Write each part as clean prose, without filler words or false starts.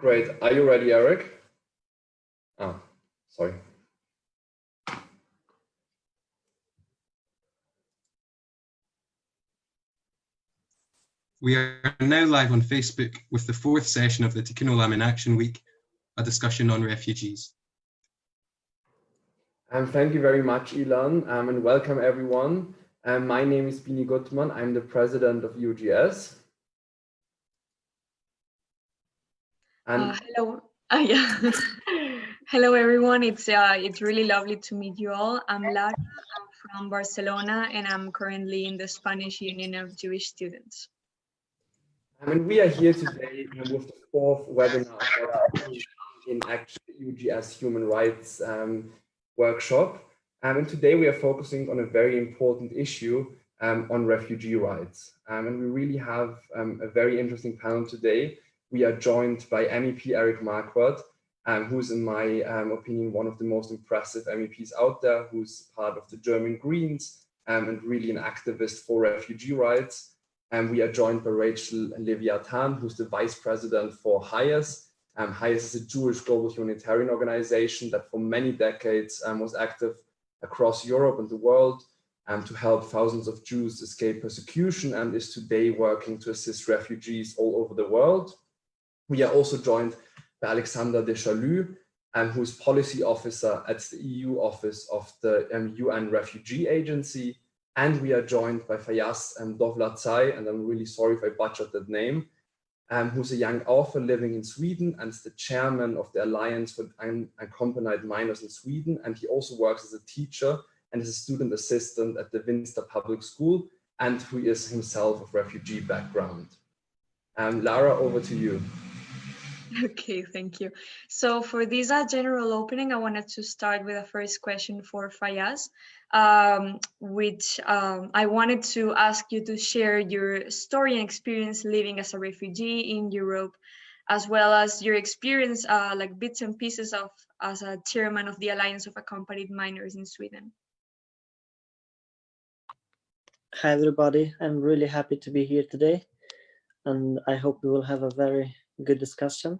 Great. Are you ready, Erik? Oh, sorry. We are now live on Facebook with the fourth session of the Tikkun Olam in Action Week, a discussion on refugees. Thank you very much, Ilan, and welcome everyone. My name is 𝒆𝒈𝒕🔺 Gutman. I'm the president of UGS. Hello. Yeah. Hello, everyone. It's really lovely to meet you all. I'm Lara. I'm from Barcelona, and I'm currently in the Spanish Union of Jewish Students. And we are here today with the fourth webinar in Action UGS Human Rights workshop. And today we are focusing on a very important issue on refugee rights. And we really have a very interesting panel today. We are joined by MEP Erik Marquardt, who's in my opinion one of the most impressive MEPs out there, who's part of the German Greens and really an activist for refugee rights. And we are joined by Rachel Levitan, who's the vice president for HIAS. HIAS is a Jewish global humanitarian organization that for many decades was active across Europe and the world to help thousands of Jews escape persecution, and is today working to assist refugees all over the world. We are also joined by Alexander de Chalus, who's policy officer at the EU office of the UN Refugee Agency. And we are joined by Faiaz Dowlawatzai, and I'm really sorry if I butchered that name, who's a young author living in Sweden and is the chairman of the Alliance for Unaccompanied Minors in Sweden. And he also works as a teacher and is a student assistant at the Winster Public School, and who is himself of refugee background. Lara, over to you. Okay, thank you. So for this general opening, I wanted to start with a first question for Faiaz, which I wanted to ask you to share your story and experience living as a refugee in Europe, as well as your experience, like bits and pieces of as a chairman of the Alliance of Accompanied Minors in Sweden. Hi everybody, I'm really happy to be here today, and I hope we will have a very good discussion.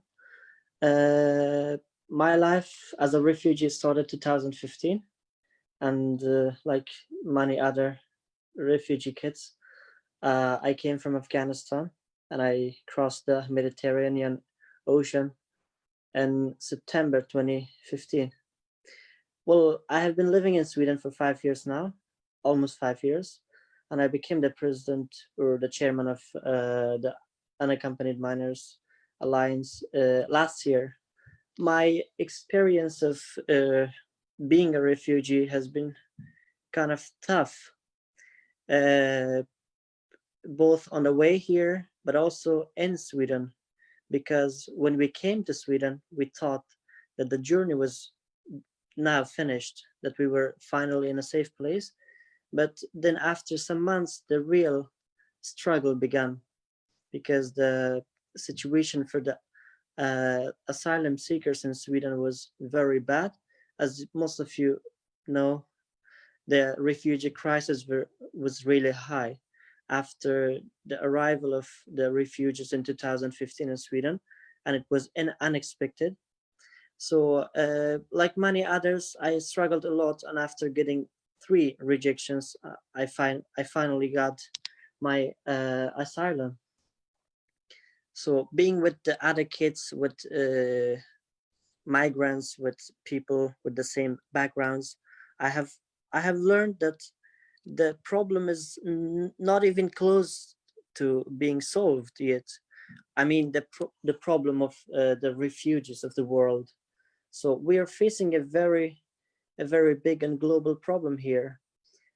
My life as a refugee started 2015, and like many other refugee kids, I came from Afghanistan and I crossed the Mediterranean Ocean in September 2015. Well, I have been living in Sweden for 5 years now, almost 5 years, and I became the president or the chairman of the Unaccompanied Minors Alliance last year. My experience of being a refugee has been kind of tough, both on the way here, but also in Sweden, because when we came to Sweden, we thought that the journey was now finished, that we were finally in a safe place. But then after some months, the real struggle began, because the situation for the asylum seekers in Sweden was very bad. As most of you know, the refugee crisis was really high after the arrival of the refugees in 2015 in Sweden, and it was unexpected. So like many others, I struggled a lot, and after getting 3 rejections, I finally got my asylum. So being with the other kids, with migrants, with people with the same backgrounds, I have learned that the problem is not even close to being solved yet. I mean, the problem of the refugees of the world. So we are facing a very big and global problem here,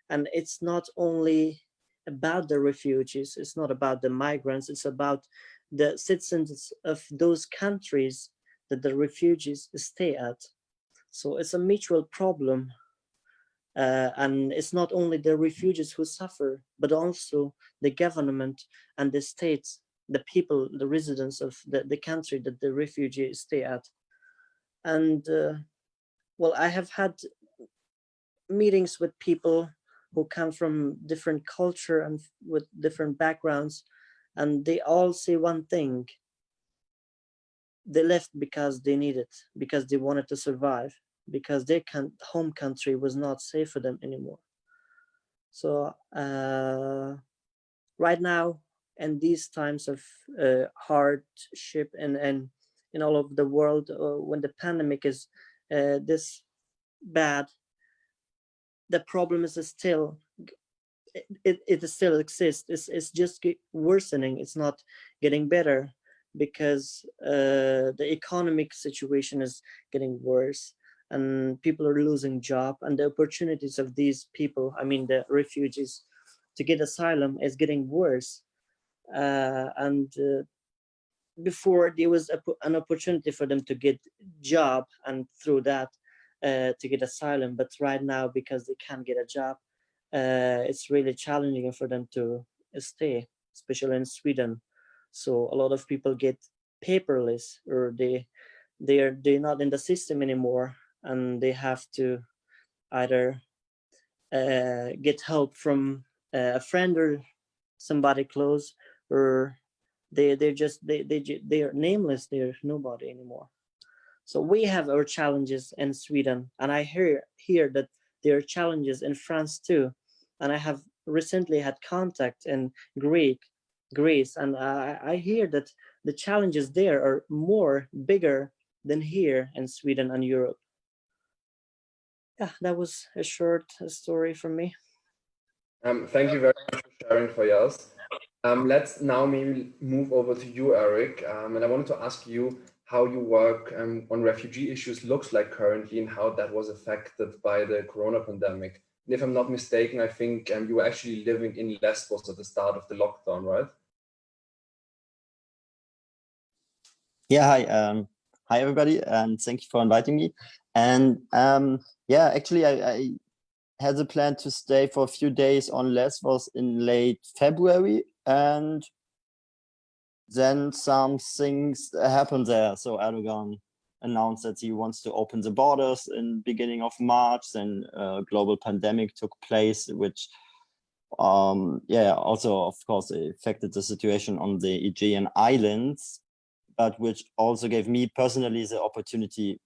and it's not only about the refugees, it's not about the migrants, it's about the citizens of those countries that the refugees stay at. So it's a mutual problem, and it's not only the refugees who suffer, but also the government and the states, the people, the residents of the country that the refugees stay at. And well, I have had meetings with people who come from different culture and with different backgrounds, and they all say one thing: they left because they needed, because they wanted to survive, because their home country was not safe for them anymore. So right now, in these times of hardship and in all of the world, when the pandemic is this bad, the problem is still, it still exists. It's just worsening. It's not getting better, because the economic situation is getting worse, and people are losing job, and the opportunities of these people, I mean the refugees, to get asylum is getting worse. And before, there was an opportunity for them to get job, and through that to get asylum. But right now, because they can't get a job, it's really challenging for them to stay, especially in Sweden. So a lot of people get paperless, or they're not in the system anymore, and they have to either get help from a friend or somebody close, or they are nameless. They're nobody anymore. So we have our challenges in Sweden, and I hear that there are challenges in France too. And I have recently had contact in Greece, and I hear that the challenges there are more bigger than here in Sweden and Europe. Yeah, that was a short story from me. Thank you very much for sharing, Faiaz. Let's now maybe move over to you, Erik. And I wanted to ask you how your work on refugee issues looks like currently, and how that was affected by the corona pandemic. And if I'm not mistaken, I think you were actually living in Lesbos at the start of the lockdown, right? Yeah, hi everybody, and thank you for inviting me. And yeah, actually I had a plan to stay for a few days on Lesbos in late February, and then some things happened there. So Erdogan announced that he wants to open the borders in beginning of March. Then a global pandemic took place, which yeah, also of course affected the situation on the Aegean Islands, but which also gave me personally the opportunity.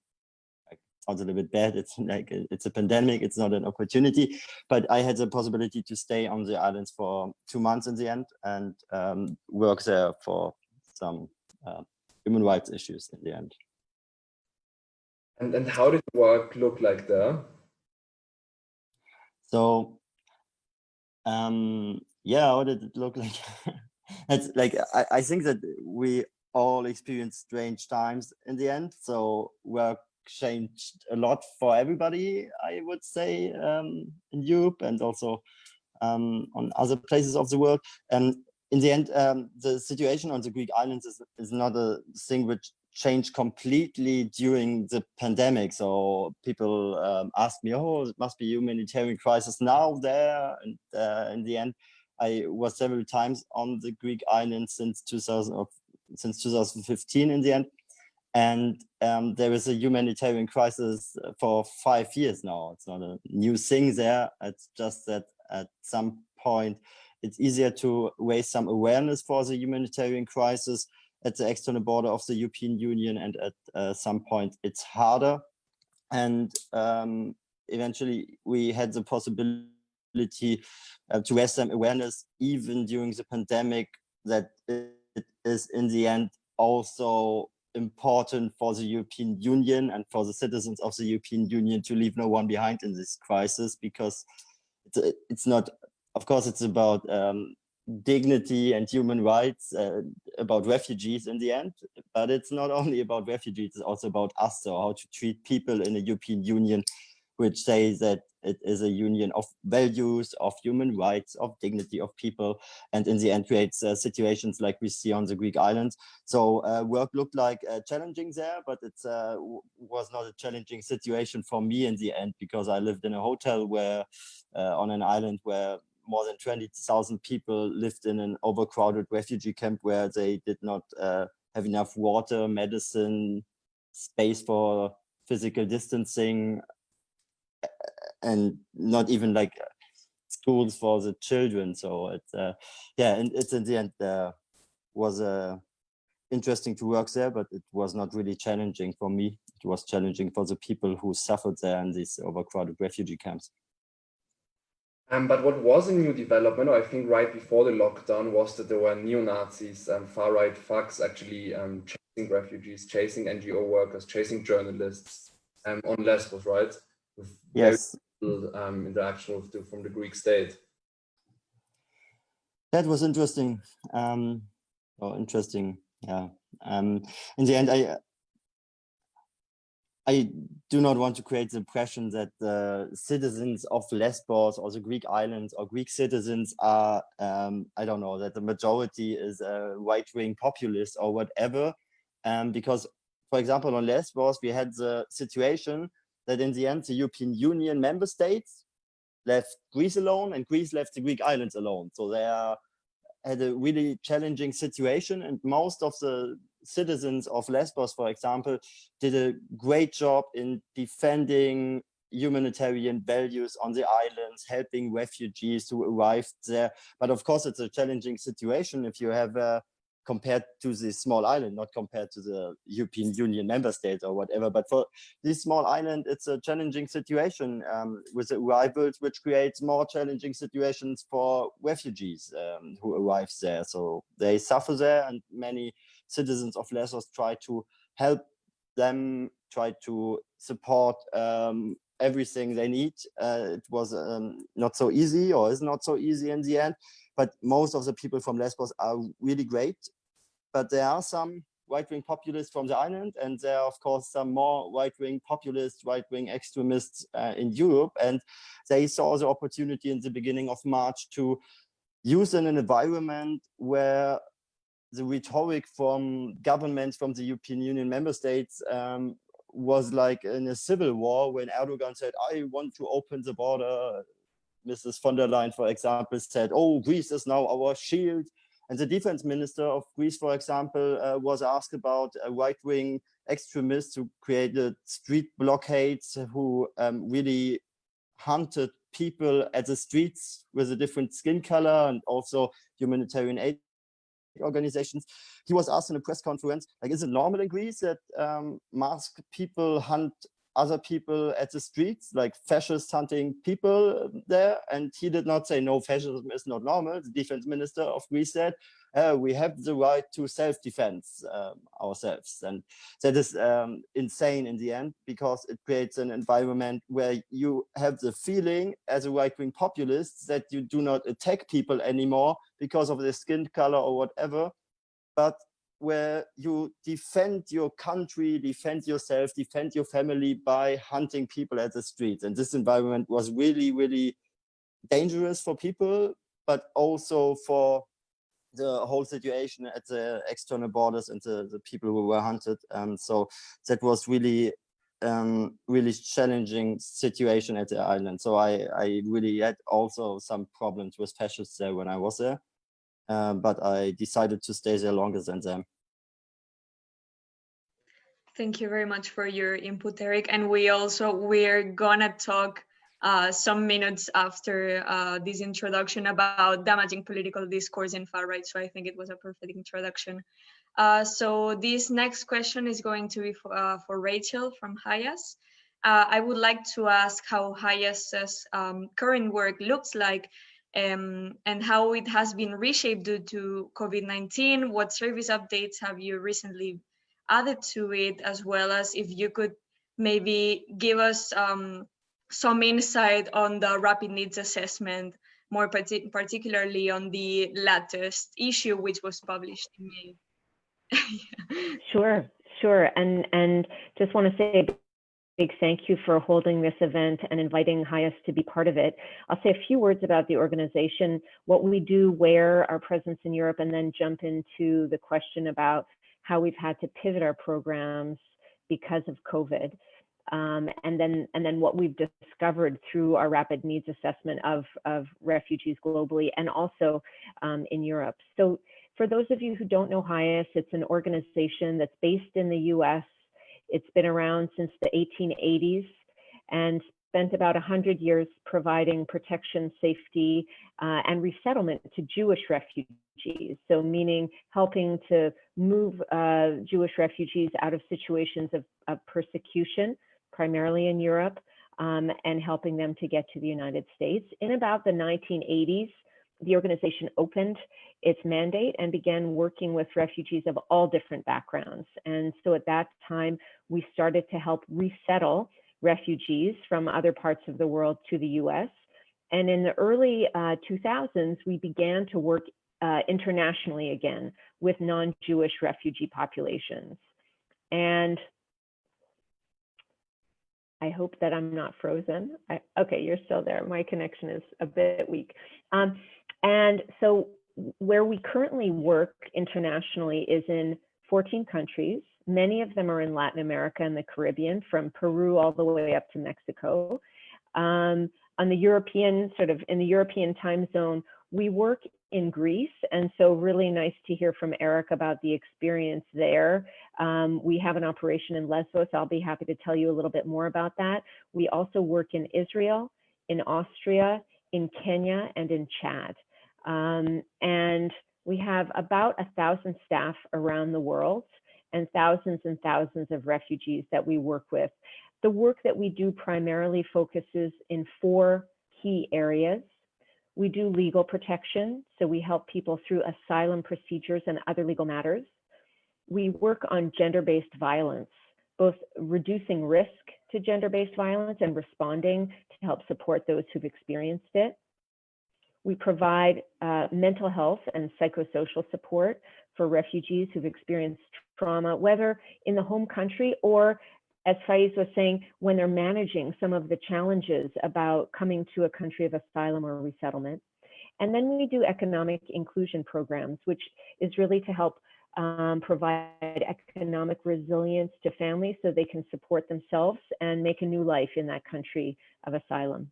Sounds a little bit bad. It's like it's a pandemic. It's not an opportunity, but I had the possibility to stay on the islands for 2 months in the end, and work there for some human rights issues in the end. And how did work look like there? So yeah, how did it look like? It's like I think that we all experienced strange times in the end. So work changed a lot for everybody, I would say, in Europe and also on other places of the world. And in the end, the situation on the Greek islands is not a thing which changed completely during the pandemic. So people asked me, oh, it must be humanitarian crisis now there. And in the end, I was several times on the Greek islands since 2015 in the end. And there is a humanitarian crisis for 5 years now. It's not a new thing there. It's just that at some point, it's easier to raise some awareness for the humanitarian crisis at the external border of the European Union, and at some point it's harder. And eventually we had the possibility to raise some awareness even during the pandemic, that it is in the end also important for the European Union and for the citizens of the European Union to leave no one behind in this crisis, because it's not, of course, it's about dignity and human rights, about refugees in the end, but it's not only about refugees, it's also about us, so how to treat people in the European Union, which says that it is a union of values, of human rights, of dignity of people, and in the end creates situations like we see on the Greek islands. So work looked like challenging there, but it was not a challenging situation for me in the end, because I lived in a hotel where on an island where more than 20,000 people lived in an overcrowded refugee camp, where they did not have enough water, medicine, space for physical distancing, and not even like schools for the children. So it's yeah, and it's in the end was a interesting to work there, but it was not really challenging for me. It was challenging for the people who suffered there in these overcrowded refugee camps. But what was a new development, or I think right before the lockdown, was that there were neo-Nazis, far-right thugs actually chasing refugees, chasing NGO workers, chasing journalists on Lesbos, right? With Yes. very little interaction with from the Greek state. That was interesting. Interesting, yeah. In the end, I do not want to create the impression that the citizens of Lesbos or the Greek islands or Greek citizens are, I don't know, that the majority is a right-wing populist or whatever. Because, for example, on Lesbos, we had the situation that in the end, the European Union member states left Greece alone and Greece left the Greek islands alone. So they had a really challenging situation, and most of the citizens of Lesbos, for example, did a great job in defending humanitarian values on the islands, helping refugees who arrived there. But of course, it's a challenging situation if you have compared to the small island, not compared to the European Union member states or whatever. But for this small island, it's a challenging situation with the arrivals, which creates more challenging situations for refugees who arrive there. So they suffer there, and many citizens of Lesbos try to help them, try to support everything they need. It was not so easy, or is not so easy in the end, but most of the people from Lesbos are really great. But there are some right-wing populists from the island, and there are, of course, some more right-wing populists, right-wing extremists in Europe, and they saw the opportunity in the beginning of March to use an environment where the rhetoric from governments from the European Union member states was like in a civil war, when Erdogan said, I want to open the border. Mrs. von der Leyen, for example, said, oh, Greece is now our shield. And the defense minister of Greece, for example, was asked about right-wing extremists who created street blockades, who really hunted people at the streets with a different skin color, and also humanitarian aid organizations. He was asked in a press conference, like, is it normal in Greece that masked people hunt other people at the streets, like fascists hunting people there? And he did not say, no, fascism is not normal. The defense minister of Greece said, we have the right to self-defense ourselves. And that is insane in the end, because it creates an environment where you have the feeling as a right-wing populist that you do not attack people anymore because of their skin color or whatever, but where you defend your country, defend yourself, defend your family by hunting people at the streets. And this environment was really, really dangerous for people, but also for the whole situation at the external borders and the people who were hunted. So that was really, really challenging situation at the island. So I really had also some problems with fascists there when I was there. But I decided to stay there longer than them. Thank you very much for your input, Erik. And we're gonna talk some minutes after this introduction about damaging political discourse in far right. So I think it was a perfect introduction. So this next question is going to be for Rachel from HIAS. I would like to ask how HIAS's current work looks like, and how it has been reshaped due to COVID-19. What service updates have you recently added to it, as well as if you could maybe give us some insight on the rapid needs assessment, more particularly on the latest issue, which was published in May. Sure. And just want to say a big thank you for holding this event and inviting HIAS to be part of it. I'll say a few words about the organization, what we do, where our presence in Europe, and then jump into the question about how we've had to pivot our programs because of COVID. And then what we've discovered through our rapid needs assessment of refugees globally and also in Europe. So for those of you who don't know HIAS, it's an organization that's based in the US. It's been around since the 1880s and spent about 100 years providing protection, safety, and resettlement to Jewish refugees. So meaning helping to move Jewish refugees out of situations of persecution, primarily in Europe, and helping them to get to the United States. In about the 1980s, the organization opened its mandate and began working with refugees of all different backgrounds. And so at that time, we started to help resettle refugees from other parts of the world to the US. And in the early 2000s, we began to work internationally again with non-Jewish refugee populations. And I hope that I'm not frozen. Okay, you're still there. My connection is a bit weak. And so where we currently work internationally is in 14 countries. Many of them are in Latin America and the Caribbean, from Peru all the way up to Mexico. On the European, in the European time zone, we work in Greece. And so really nice to hear from Erik about the experience there. We have an operation in Lesbos. I'll be happy to tell you a little bit more about that. We also work in Israel, in Austria, in Kenya, and in Chad. And we have about 1,000 staff around the world and thousands of refugees that we work with. The work that we do primarily focuses in 4 key areas. We do legal protection, so we help people through asylum procedures and other legal matters. We work on gender-based violence, both reducing risk to gender-based violence and responding to help support those who've experienced it. We provide mental health and psychosocial support for refugees who've experienced trauma, whether in the home country or, as Faiaz was saying, when they're managing some of the challenges about coming to a country of asylum or resettlement. And then we do economic inclusion programs, which is really to help provide economic resilience to families so they can support themselves and make a new life in that country of asylum.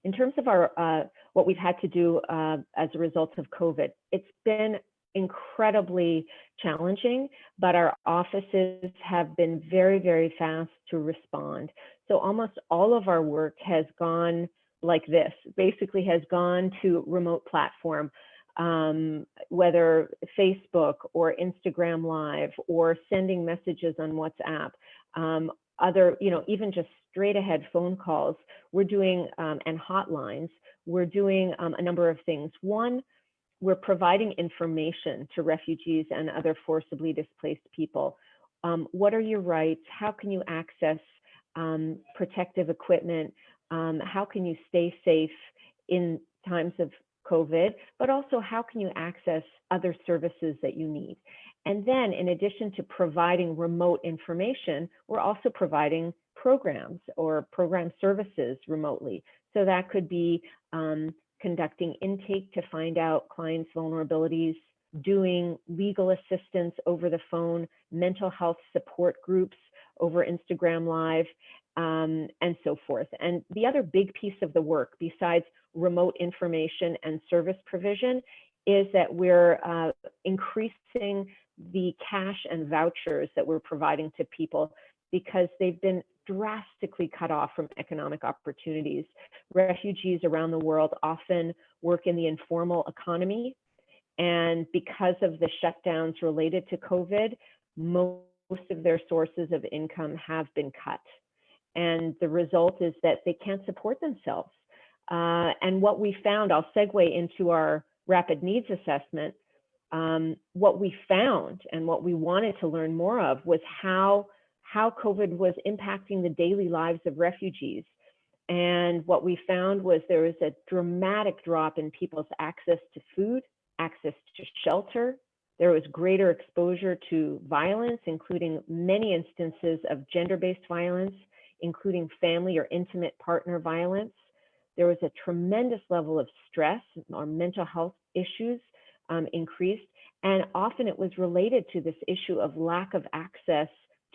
In terms of our what we've had to do as a result of COVID, it's been incredibly challenging, but our offices have been very, very fast to respond. So almost all of our work has gone like this, basically has gone to remote platform, whether Facebook or Instagram Live or sending messages on WhatsApp, other, even just straight ahead phone calls. We're doing, and hotlines, we're doing a number of things. One, we're providing information to refugees and other forcibly displaced people. What are your rights? How can you access protective equipment? How can you stay safe in times of COVID? But also, how can you access other services that you need? And then, in addition to providing remote information, we're also providing programs or program services remotely. So that could be conducting intake to find out clients' vulnerabilities, doing legal assistance over the phone, mental health support groups over Instagram Live, and so forth. And the other big piece of the work, besides remote information and service provision, is that we're increasing the cash and vouchers that we're providing to people because they've been drastically cut off from economic opportunities. Refugees around the world often work in the informal economy, and because of the shutdowns related to COVID, most of their sources of income have been cut. And the result is that they can't support themselves. And what we found, I'll segue into our rapid needs assessment, what we found and what we wanted to learn more of was how COVID was impacting the daily lives of refugees. And what we found was there was a dramatic drop in people's access to food, access to shelter. There was greater exposure to violence, including many instances of gender-based violence, including family or intimate partner violence. There was a tremendous level of stress or mental health issues increased. And often it was related to this issue of lack of access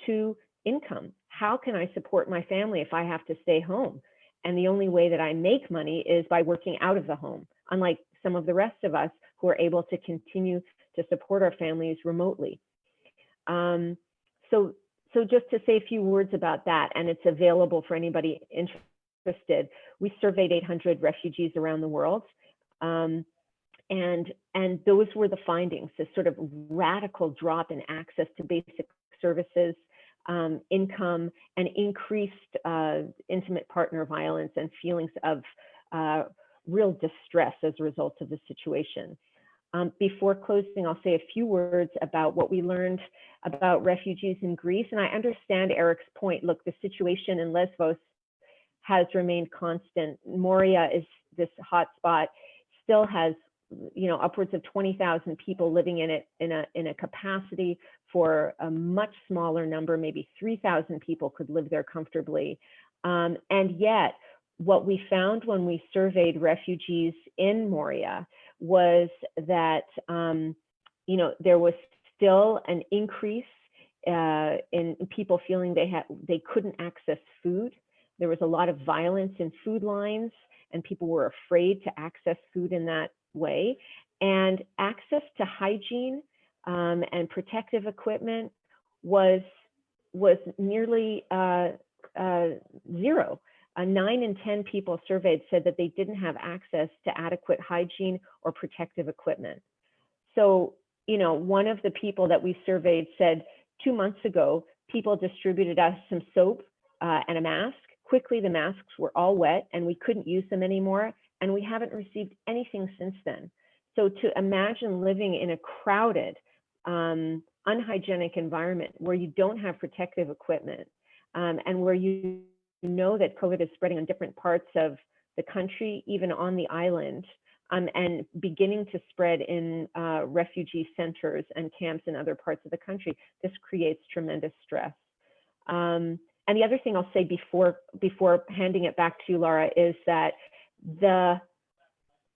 to income. How can I support my family if I have to stay home? And the only way that I make money is by working out of the home, unlike some of the rest of us who are able to continue to support our families remotely. So So just to say a few words about that, and it's available for anybody interested. We surveyed 800 refugees around the world, and those were the findings: this sort of radical drop in access to basic services, income, and increased intimate partner violence and feelings of real distress as a result of the situation. Before closing, I'll say a few words about what we learned about refugees in Greece. And I understand Erik's point. Look, the situation in Lesbos has remained constant. Moria is this hotspot, still has, you know, upwards of 20,000 people living in it in a capacity for a much smaller number, maybe 3,000 people could live there comfortably. And yet, what we found when we surveyed refugees in Moria was that, you know, there was still an increase in people feeling they couldn't access food. There was a lot of violence in food lines, and people were afraid to access food in that way. And access to hygiene and protective equipment was nearly zero. 9 in 10 people surveyed said that they didn't have access to adequate hygiene or protective equipment. So, you know, one of the people that we surveyed said 2 months ago, people distributed us some soap and a mask. Quickly, the masks were all wet and we couldn't use them anymore. And we haven't received anything since then. So to imagine living in a crowded, unhygienic environment where you don't have protective equipment and where you know that COVID is spreading on different parts of the country, even on the island, and beginning to spread in refugee centers and camps in other parts of the country, this creates tremendous stress. And the other thing I'll say before handing it back to you, Laura, is that the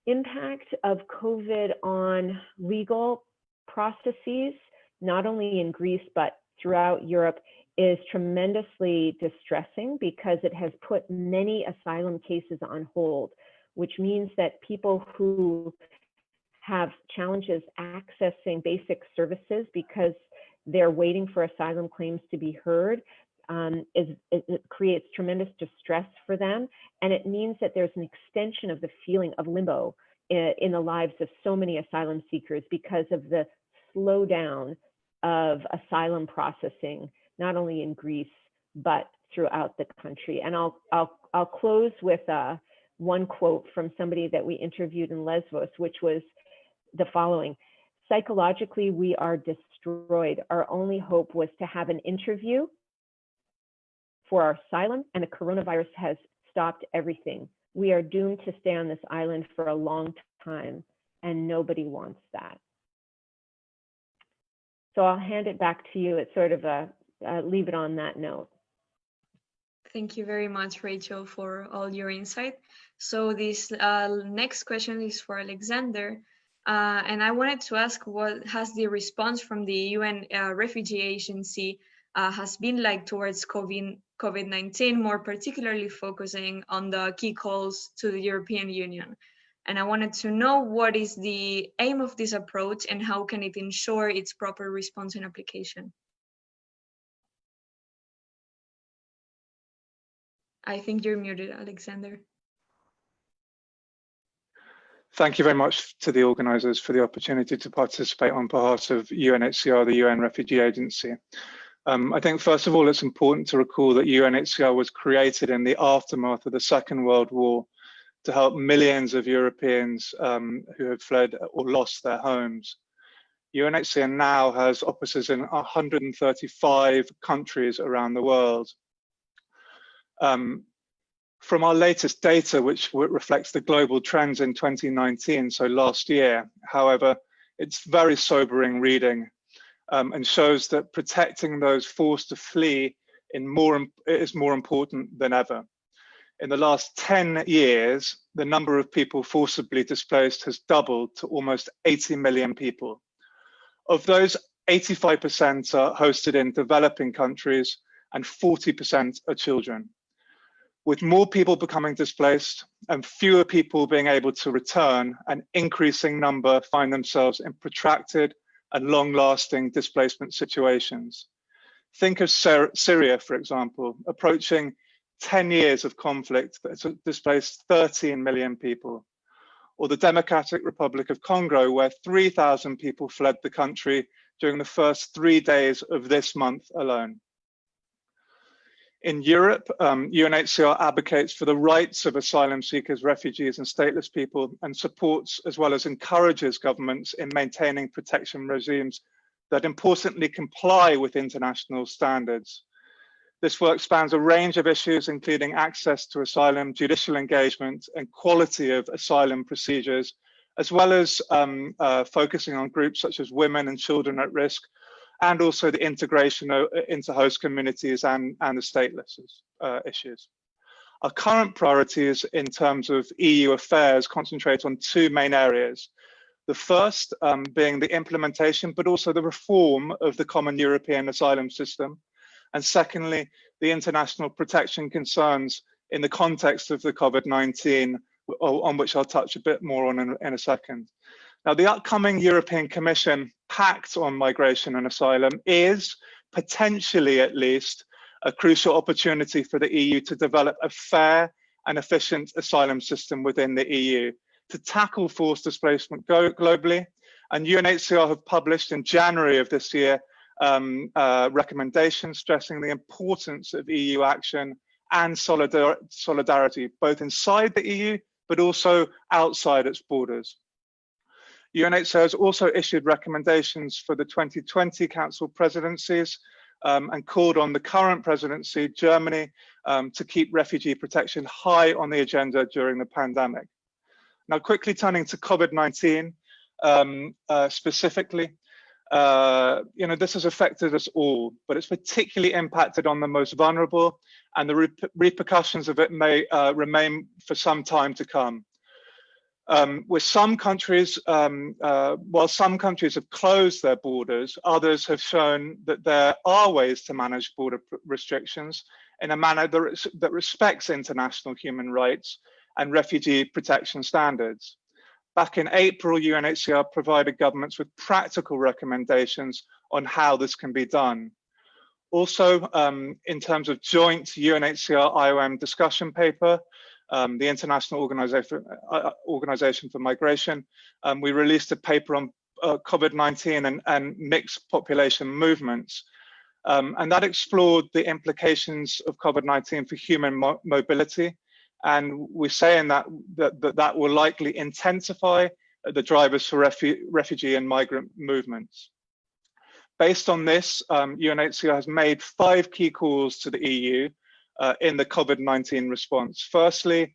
impact of COVID on legal processes, not only in Greece, but throughout Europe, is tremendously distressing because it has put many asylum cases on hold, which means that people who have challenges accessing basic services because they're waiting for asylum claims to be heard, it creates tremendous distress for them. And it means that there's an extension of the feeling of limbo in the lives of so many asylum seekers because of the slowdown of asylum processing, not only in Greece, but throughout the country. And I'll close with one quote from somebody that we interviewed in Lesbos, which was the following: psychologically, we are destroyed. Our only hope was to have an interview for our asylum, and the coronavirus has stopped everything. We are doomed to stay on this island for a long time, and nobody wants that. So I'll hand it back to you. It's sort of leave it on that note. Thank you very much, Rachel, for all your insight. So this next question is for Alexander. And I wanted to ask, what has the response from the UN Refugee Agency has been like towards COVID-19, more particularly focusing on the key calls to the European Union? And I wanted to know what is the aim of this approach and how can it ensure its proper response and application? I think you're muted, Alexander. Thank you very much to the organisers for the opportunity to participate on behalf of UNHCR, the UN Refugee Agency. I think first of all, it's important to recall that UNHCR was created in the aftermath of the Second World War to help millions of Europeans who have fled or lost their homes. UNHCR now has offices in 135 countries around the world. From our latest data, which reflects the global trends in 2019, so last year, however, it's very sobering reading and shows that protecting those forced to flee is more important than ever. In the last 10 years, the number of people forcibly displaced has doubled to almost 80 million people. Of those, 85% are hosted in developing countries and 40% are children. With more people becoming displaced and fewer people being able to return, an increasing number find themselves in protracted and long-lasting displacement situations. Think of Syria, for example, approaching 10 years of conflict that's displaced 13 million people. Or the Democratic Republic of Congo, where 3,000 people fled the country during the first 3 days of this month alone. In Europe, UNHCR advocates for the rights of asylum seekers, refugees, and stateless people, and supports as well as encourages governments in maintaining protection regimes that importantly comply with international standards. This work spans a range of issues, including access to asylum, judicial engagement, and quality of asylum procedures, as well as focusing on groups such as women and children at risk, and also the integration into host communities and the stateless issues. Our current priorities in terms of EU affairs concentrate on two main areas. The first being the implementation, but also the reform of the common European asylum system. And secondly, the international protection concerns in the context of the COVID-19, on which I'll touch a bit more on in a second. Now, the upcoming European Commission Pact on Migration and Asylum is, potentially at least, a crucial opportunity for the EU to develop a fair and efficient asylum system within the EU to tackle forced displacement globally. And UNHCR have published in January of this year recommendations stressing the importance of EU action and solidarity, both inside the EU, but also outside its borders. UNHCR has also issued recommendations for the 2020 Council presidencies and called on the current presidency, Germany, to keep refugee protection high on the agenda during the pandemic. Now, quickly turning to COVID-19 specifically, this has affected us all, but it's particularly impacted on the most vulnerable, and the repercussions of it may remain for some time to come. With some countries, while some countries have closed their borders, others have shown that there are ways to manage border restrictions in a manner that respects international human rights and refugee protection standards. Back in April, UNHCR provided governments with practical recommendations on how this can be done. Also, in terms of joint UNHCR-IOM discussion paper, the International Organization for Migration, we released a paper on COVID-19 and mixed population movements. And that explored the implications of COVID-19 for human mobility. And we're saying that will likely intensify the drivers for refugee and migrant movements. Based on this, UNHCR has made 5 key calls to the EU in the COVID-19 response. Firstly,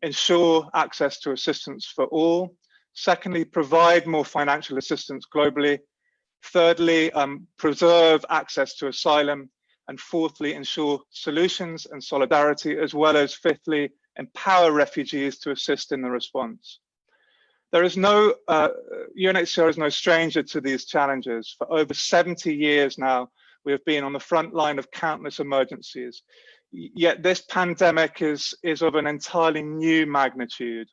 ensure access to assistance for all. Secondly, provide more financial assistance globally. Thirdly, preserve access to asylum. And fourthly, ensure solutions and solidarity, as well as fifthly, empower refugees to assist in the response. There is no, UNHCR is no stranger to these challenges. For over 70 years now, we have been on the front line of countless emergencies. Yet this pandemic is of an entirely new magnitude.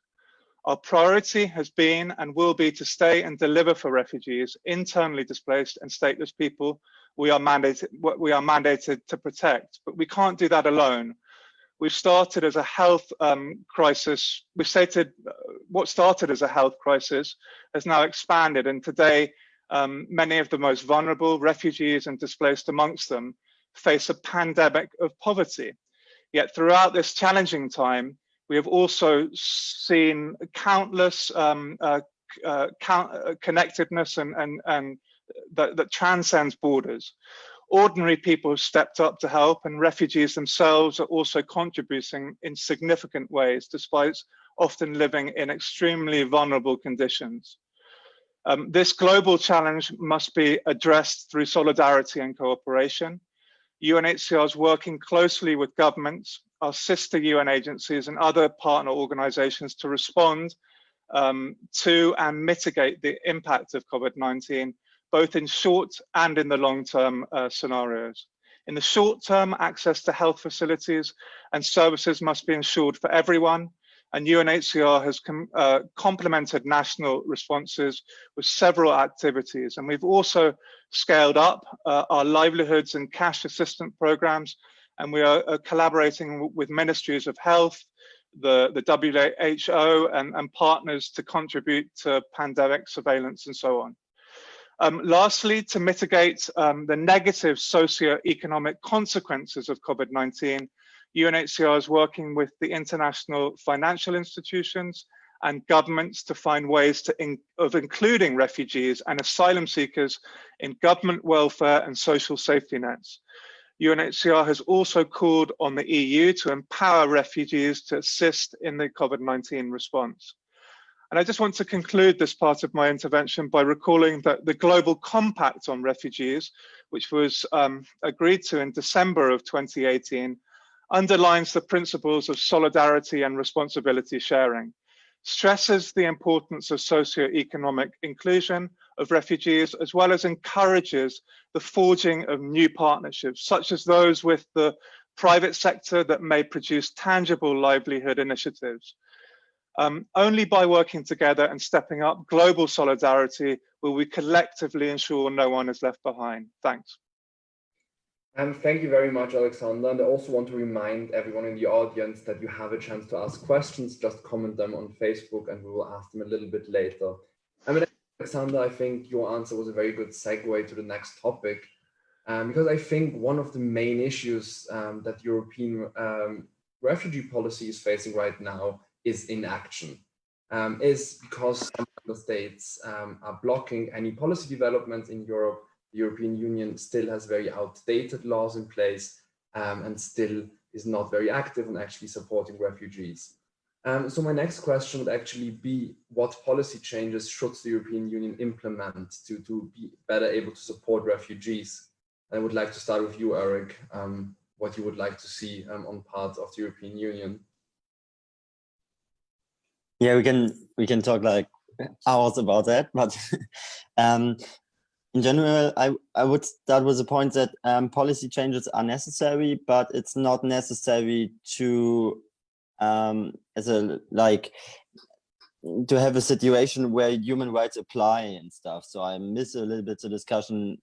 Our priority has been and will be to stay and deliver for refugees, internally displaced and stateless people we are mandated to protect, but we can't do that alone. We've started as a health crisis. We've stated what started as a health crisis has now expanded, and today many of the most vulnerable, refugees and displaced amongst them, face a pandemic of poverty. Yet throughout this challenging time, we have also seen countless connectedness and that transcends borders. Ordinary people have stepped up to help, and refugees themselves are also contributing in significant ways, despite often living in extremely vulnerable conditions. This global challenge must be addressed through solidarity and cooperation. UNHCR is working closely with governments, our sister UN agencies and other partner organizations to respond to and mitigate the impact of COVID-19, both in short and in the long-term scenarios. In the short term, access to health facilities and services must be ensured for everyone, And UNHCR has complemented national responses with several activities. And we've also scaled up our livelihoods and cash assistance programs. And we are collaborating with ministries of health, the WHO and partners to contribute to pandemic surveillance and so on. Lastly, to mitigate the negative socio-economic consequences of COVID-19, UNHCR is working with the international financial institutions and governments to find ways of including refugees and asylum seekers in government welfare and social safety nets. UNHCR has also called on the EU to empower refugees to assist in the COVID-19 response. And I just want to conclude this part of my intervention by recalling that the Global Compact on Refugees, which was agreed to in December of 2018, underlines the principles of solidarity and responsibility sharing, stresses the importance of socio-economic inclusion of refugees, as well as encourages the forging of new partnerships, such as those with the private sector that may produce tangible livelihood initiatives. Only by working together and stepping up global solidarity will we collectively ensure no one is left behind. Thanks. Thank you very much, Alexander. And I also want to remind everyone in the audience that you have a chance to ask questions. Just comment them on Facebook and we will ask them a little bit later. Alexander, I think your answer was a very good segue to the next topic, because I think one of the main issues that European refugee policy is facing right now is inaction, is because some member states are blocking any policy developments in Europe. The European Union still has very outdated laws in place and still is not very active in actually supporting refugees. So my next question would actually be, what policy changes should the European Union implement to be better able to support refugees? I would like to start with you, Erik, what you would like to see on part of the European Union. Yeah, we can talk like hours about that, but in general, I would start with the point that policy changes are necessary, but it's not necessary to to have a situation where human rights apply and stuff. So I miss a little bit the discussion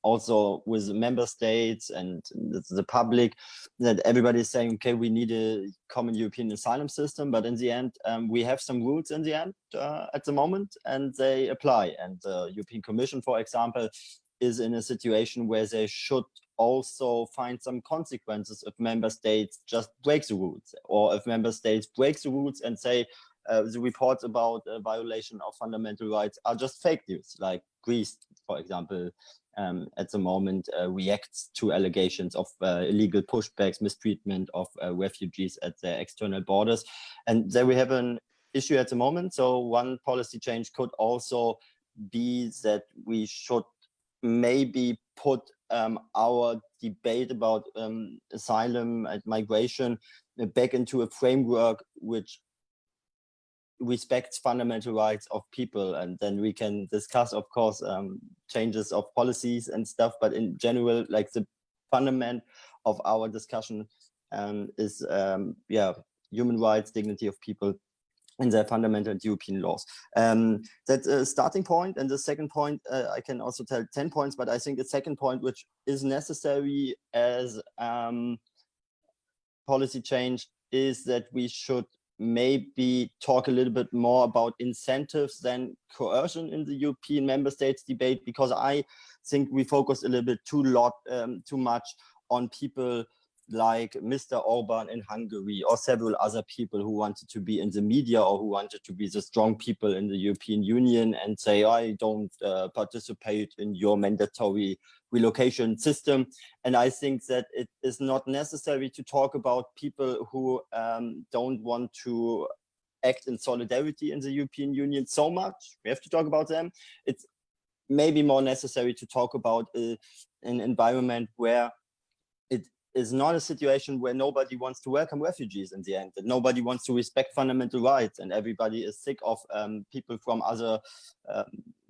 also with member states and the public, that everybody is saying, okay, we need a common European asylum system, but in the end, we have some rules in the end at the moment, and they apply. And the European Commission, for example, is in a situation where they should also find some consequences if member states just break the rules, or if member states break the rules and say the reports about violation of fundamental rights are just fake news, like Greece, for example, at the moment reacts to allegations of illegal pushbacks, mistreatment of refugees at their external borders. And there we have an issue at the moment. So one policy change could also be that we should maybe put our debate about asylum and migration back into a framework which respects fundamental rights of people, and then we can discuss, of course, changes of policies and stuff, but in general, like the fundament of our discussion is human rights, dignity of people, and their fundamental European laws. That's a starting point. And the second point, I can also tell 10 points, but I think the second point, which is necessary as policy change, is that we should maybe talk a little bit more about incentives than coercion in the European member states debate, because I think we focus a little bit too much on people like Mr. Orban in Hungary, or several other people who wanted to be in the media, or who wanted to be the strong people in the European Union and say, I don't participate in your mandatory relocation system. And I think that it is not necessary to talk about people who don't want to act in solidarity in the European Union so much. We have to talk about them. It's maybe more necessary to talk about an environment where it is not a situation where nobody wants to welcome refugees in the end, that nobody wants to respect fundamental rights, and everybody is sick of people from other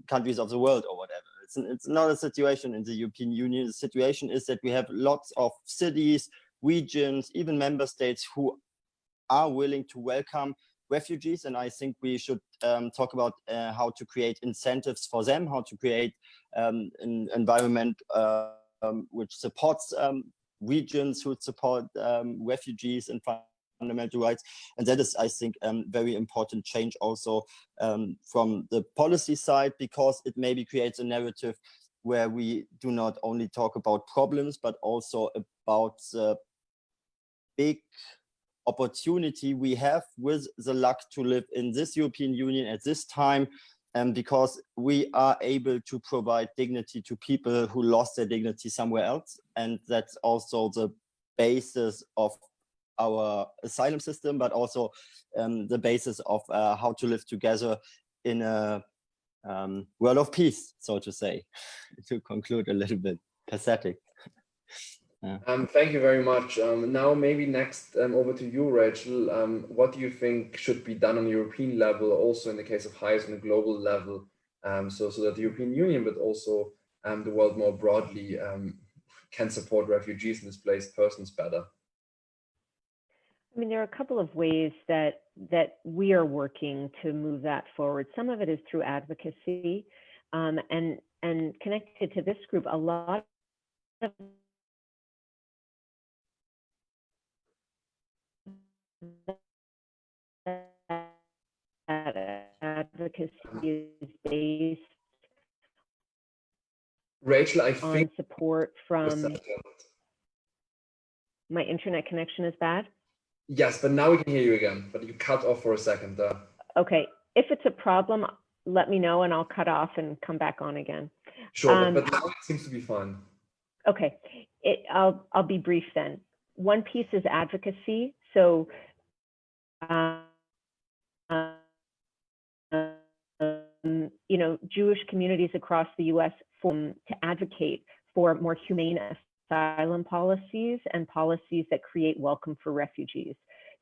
countries of the world or whatever. It's not a situation in the European Union. The situation is that we have lots of cities, regions, even member states who are willing to welcome refugees, and I think we should talk about how to create incentives for them, how to create an environment which supports regions who support refugees and fundamental rights. And that is, I think, very important change also from the policy side, because it maybe creates a narrative where we do not only talk about problems, but also about the big opportunity we have with the luck to live in this European Union at this time, because we are able to provide dignity to people who lost their dignity somewhere else. And that's also the basis of our asylum system, but also the basis of how to live together in a world of peace, so to say, to conclude a little bit pathetic. Yeah. Thank you very much. Now maybe next over to you, Rachel. What do you think should be done on the European level, also in the case of HIAS on a global level, so that the European Union, but also the world more broadly, can support refugees and displaced persons better? I mean, there are a couple of ways that we are working to move that forward. Some of it is through advocacy, and connected to this group, a lot of advocacy is based Rachel, I on think support from my internet connection is bad. Yes, but now we can hear you again, but you cut off for a second there. Okay, if it's a problem, let me know and I'll cut off and come back on again. Sure, but now it seems to be fine. Okay, I'll be brief then. One piece is advocacy. So you know, Jewish communities across the US form to advocate for more humane asylum policies and policies that create welcome for refugees.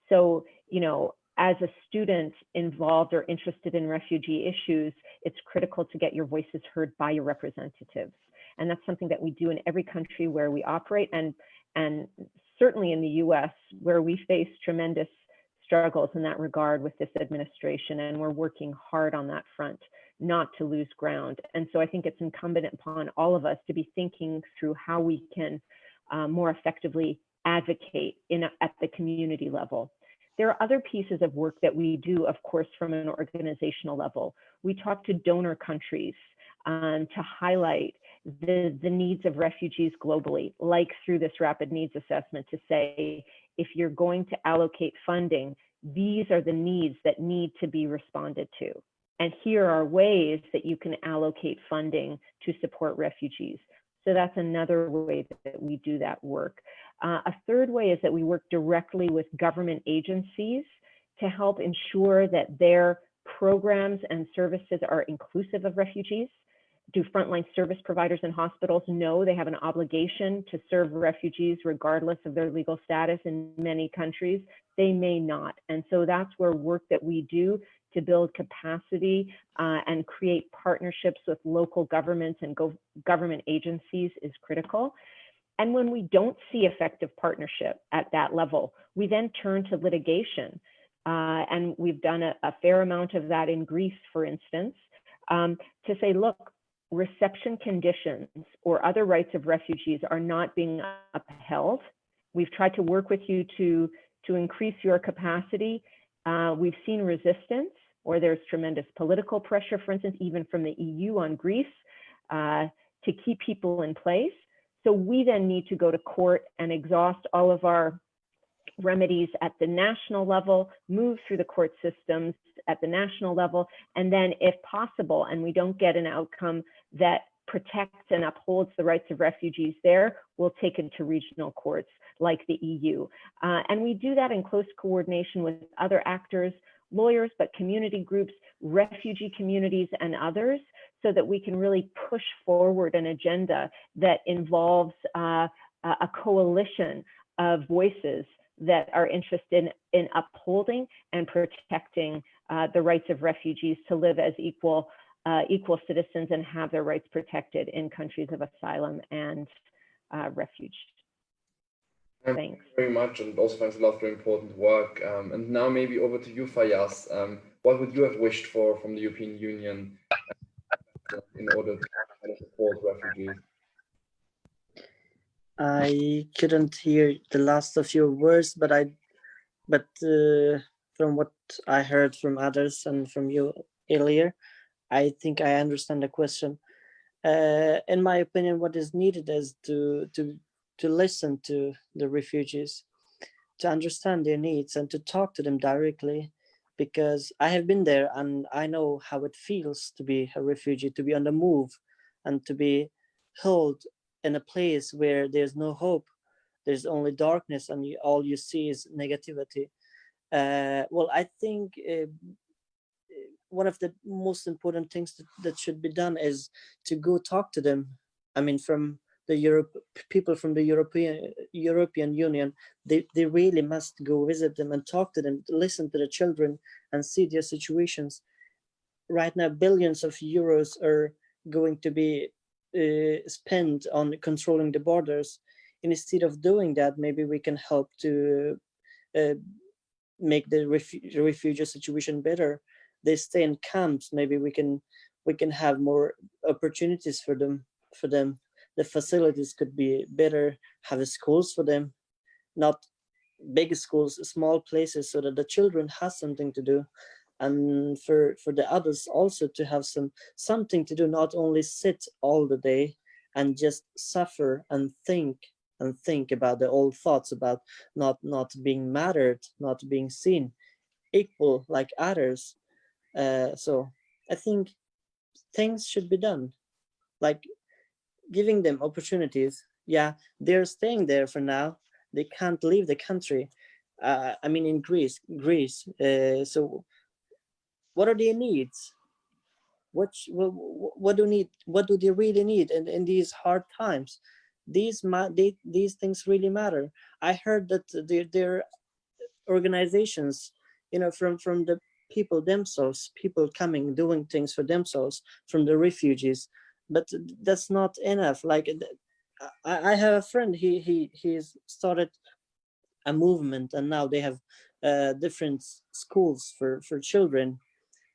So, you know, as a student involved or interested in refugee issues, it's critical to get your voices heard by your representatives. And that's something that we do in every country where we operate, and certainly in the US, where we face tremendous struggles in that regard with this administration, and we're working hard on that front not to lose ground. And so I think it's incumbent upon all of us to be thinking through how we can more effectively advocate at the community level. There are other pieces of work that we do, of course, from an organizational level. We talk to donor countries to highlight the needs of refugees globally, like through this rapid needs assessment, to say, if you're going to allocate funding, these are the needs that need to be responded to. And here are ways that you can allocate funding to support refugees. So that's another way that we do that work. A third way is that we work directly with government agencies to help ensure that their programs and services are inclusive of refugees. Do frontline service providers and hospitals know they have an obligation to serve refugees regardless of their legal status? In many countries, they may not. And so that's where work that we do to build capacity and create partnerships with local governments and government agencies is critical. And when we don't see effective partnership at that level, we then turn to litigation. And we've done a fair amount of that in Greece, for instance, to say, look, reception conditions or other rights of refugees are not being upheld. We've tried to work with you to increase your capacity. We've seen resistance, or there's tremendous political pressure, for instance, even from the EU on Greece, to keep people in place. So we then need to go to court and exhaust all of our remedies at the national level, move through the court systems at the national level, and then if possible, and we don't get an outcome that protects and upholds the rights of refugees there, we'll take it to regional courts like the EU. And we do that in close coordination with other actors, lawyers, but community groups, refugee communities, and others, so that we can really push forward an agenda that involves a coalition of voices that are interested in upholding and protecting the rights of refugees to live as equal citizens and have their rights protected in countries of asylum and refuge. Thanks. Thank you very much, and also thanks a lot for the important work. And now maybe over to you, Faiaz. What would you have wished for from the European Union in order to kind of support refugees? I couldn't hear the last of your words, but from what I heard from others and from you earlier, I think I understand the question. In my opinion, what is needed is to listen to the refugees, to understand their needs and to talk to them directly, because I have been there and I know how it feels to be a refugee, to be on the move and to be held in a place where there's no hope. There's only darkness and all you see is negativity. Well, I think one of the most important things that should be done is to go talk to them. I mean, from the people from the European Union, they really must go visit them and talk to them, listen to the children and see their situations. Right now, billions of euros are going to be spent on controlling the borders. And instead of doing that, maybe we can help to make the refugee situation better. They stay in camps. Maybe we can have more opportunities for them. The facilities could be better. Have schools for them, not big schools, small places, so that the children has something to do, and for the others also to have something to do, not only sit all the day and just suffer and think about the old thoughts about not being mattered, not being seen equal like others. So I think things should be done, like giving them opportunities. Yeah, they're staying there for now. They can't leave the country. I mean, in Greece. So what are their needs? What do they really need in these hard times? These things really matter. I heard that their organizations, from the people themselves, people coming doing things for themselves, from the refugees, but that's not enough. Like I have a friend, he's started a movement, and now they have different schools for children.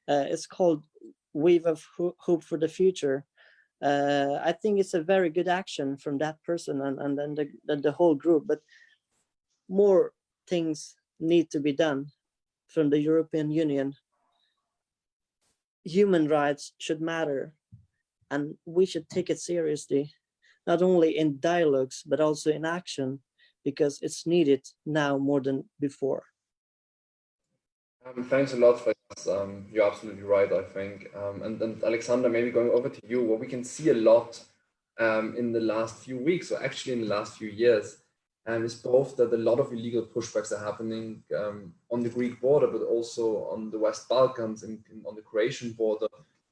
It's called Wave of Hope for the Future. I think it's a very good action from that person and then the whole group, but more things need to be done from the European Union. Human rights should matter, and we should take it seriously, not only in dialogues, but also in action, because it's needed now more than before. Thanks a lot for this. You're absolutely right, I think. And Alexander, maybe going over to you, what we can see a lot in the last few weeks, or actually in the last few years, is both that a lot of illegal pushbacks are happening on the Greek border, but also on the West Balkans and on the Croatian border,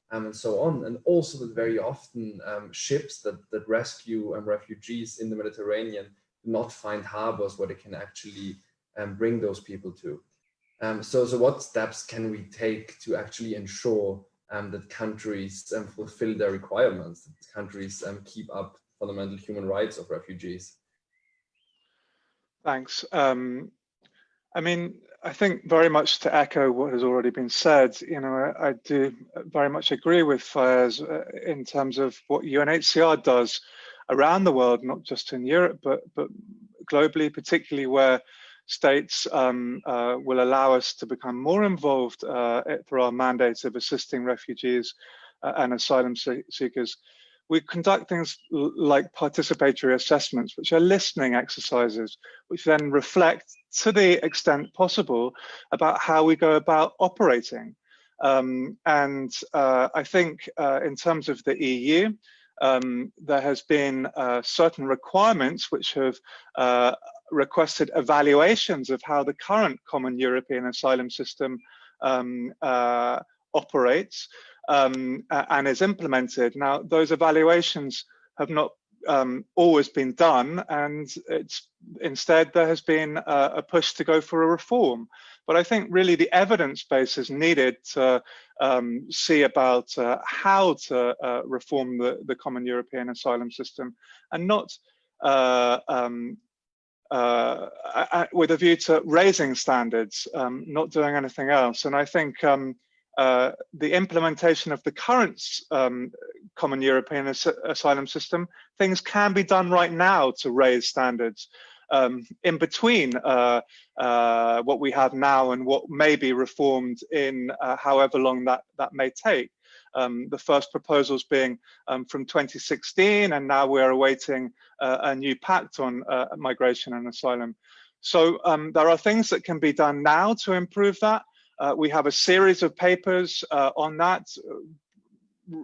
and so on. And also that very often ships that rescue refugees in the Mediterranean do not find harbors where they can actually bring those people to. So what steps can we take to actually ensure that countries fulfill their requirements, that countries keep up fundamental human rights of refugees? Thanks. I mean, I think very much to echo what has already been said, I do very much agree with Faiaz in terms of what UNHCR does around the world, not just in Europe, but globally, particularly where states will allow us to become more involved through our mandate of assisting refugees and asylum seekers. We conduct things like participatory assessments, which are listening exercises, which then reflect, to the extent possible, about how we go about operating. I think in terms of the EU, there has been certain requirements which have requested evaluations of how the current common European asylum system operates and is implemented. Now, those evaluations have not always been done, and instead there has been a push to go for a reform. But I think really the evidence base is needed to see about how to reform the common European asylum system, and not with a view to raising standards, not doing anything else. And I think the implementation of the current common European asylum system, things can be done right now to raise standards in between what we have now and what may be reformed in however long that may take. The first proposals being from 2016, and now we're awaiting a new pact on migration and asylum. So there are things that can be done now to improve that. We have a series of papers on that,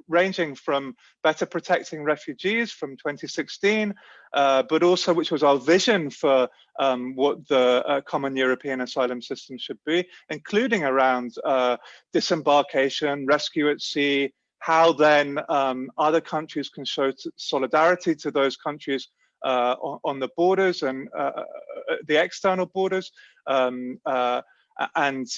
ranging from better protecting refugees from 2016, but also which was our vision for what the common European asylum system should be, including around disembarkation, rescue at sea, how then other countries can show solidarity to those countries on the borders and the external borders, and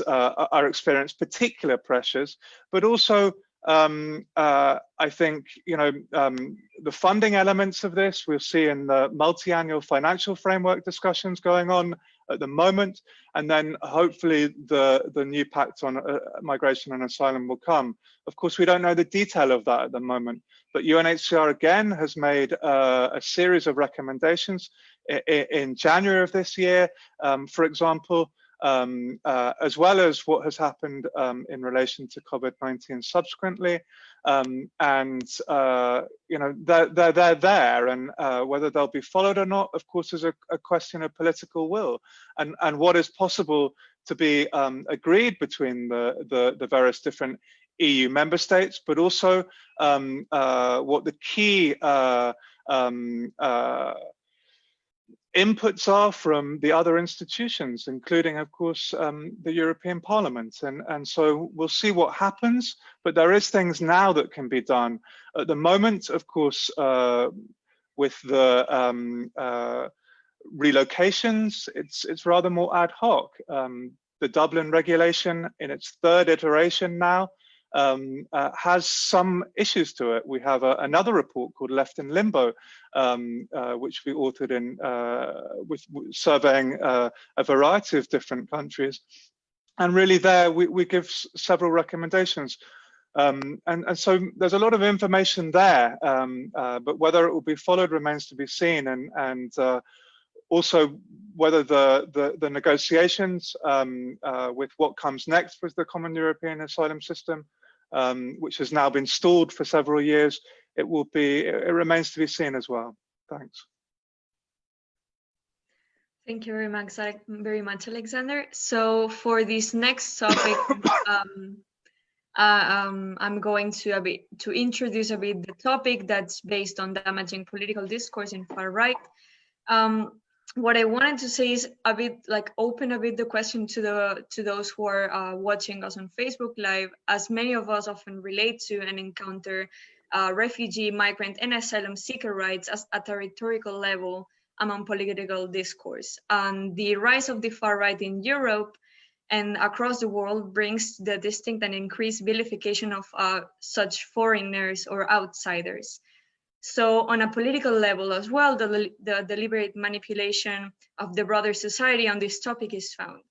our experience particular pressures, but also I think, you know, the funding elements of this we'll see in the multi-annual financial framework discussions going on at the moment, and then hopefully the new pact on migration and asylum will come. Of course, we don't know the detail of that at the moment, but UNHCR again has made a series of recommendations in January of this year, for example, as well as what has happened in relation to COVID-19 subsequently. And, you know, they're there, and whether they'll be followed or not, of course, is a question of political will and what is possible to be agreed between the various different EU member states, but also what the key inputs are from the other institutions, including, of course, the European Parliament. And so we'll see what happens, but there is things now that can be done. At the moment, of course, with the relocations, it's rather more ad hoc. The Dublin regulation in its third iteration now has some issues to it. We have another report called Left in Limbo, which we authored in with surveying a variety of different countries. And really there we give several recommendations. And so there's a lot of information there, but whether it will be followed remains to be seen. And also whether the negotiations with what comes next with the Common European Asylum System, which has now been stalled for several years, it remains to be seen as well. Thanks. Thank you very much, Alexander. So for this next topic, I'm going to introduce a bit the topic that's based on damaging political discourse in far right. What I wanted to say is a bit like open a bit the question to those who are watching us on Facebook Live, as many of us often relate to and encounter refugee, migrant, and asylum seeker rights at a rhetorical level among political discourse. And the rise of the far right in Europe and across the world brings the distinct and increased vilification of such foreigners or outsiders. So on a political level as well, the deliberate manipulation of the broader society on this topic is found.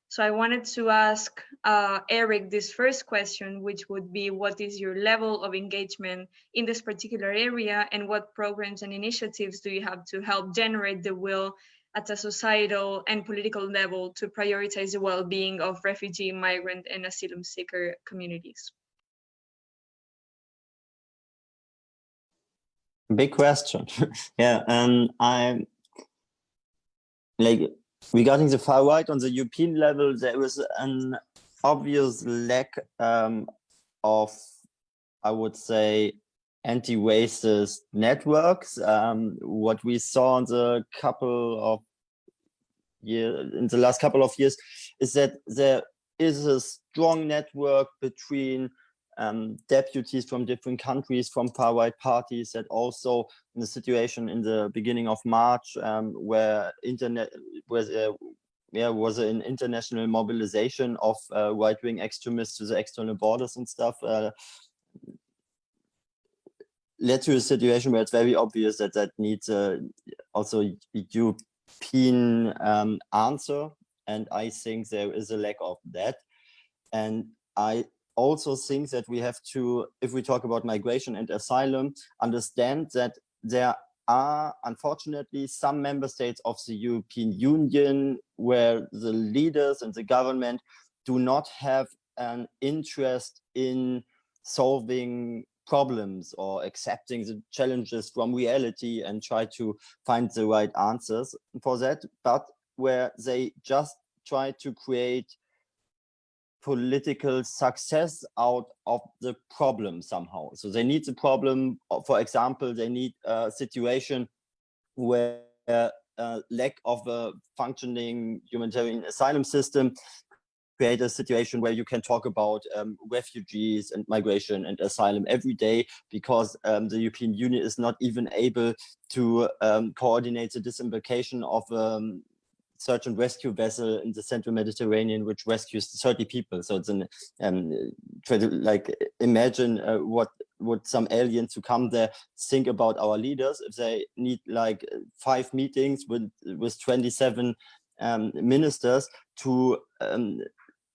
So I wanted to ask Erik this first question, which would be, what is your level of engagement in this particular area, and what programs and initiatives do you have to help generate the will at a societal and political level to prioritize the well-being of refugee, migrant, and asylum seeker communities? Big question. Yeah, and I'm like, regarding the far right on the European level, there is an obvious lack of, I would say, anti-racist networks. What we saw in the last couple of years is that there is a strong network between deputies from different countries, from far-right parties, that also in the situation in the beginning of March, where there was an international mobilization of right-wing extremists to the external borders and stuff, led to a situation where it's very obvious that that needs also European answer, and I think there is a lack of that. And I also think that we have to, if we talk about migration and asylum, understand that there are unfortunately some member states of the European Union where the leaders and the government do not have an interest in solving problems or accepting the challenges from reality and try to find the right answers for that, but where they just try to create political success out of the problem somehow. So they need the problem, for example, they need a situation where lack of a functioning humanitarian asylum system create a situation where you can talk about refugees and migration and asylum every day, because the European Union is not even able to coordinate the disembarkation of search and rescue vessel in the central Mediterranean, which rescues 30 people. So it's an try to like imagine what would some aliens who come there think about our leaders if they need like 5 meetings with 27 ministers to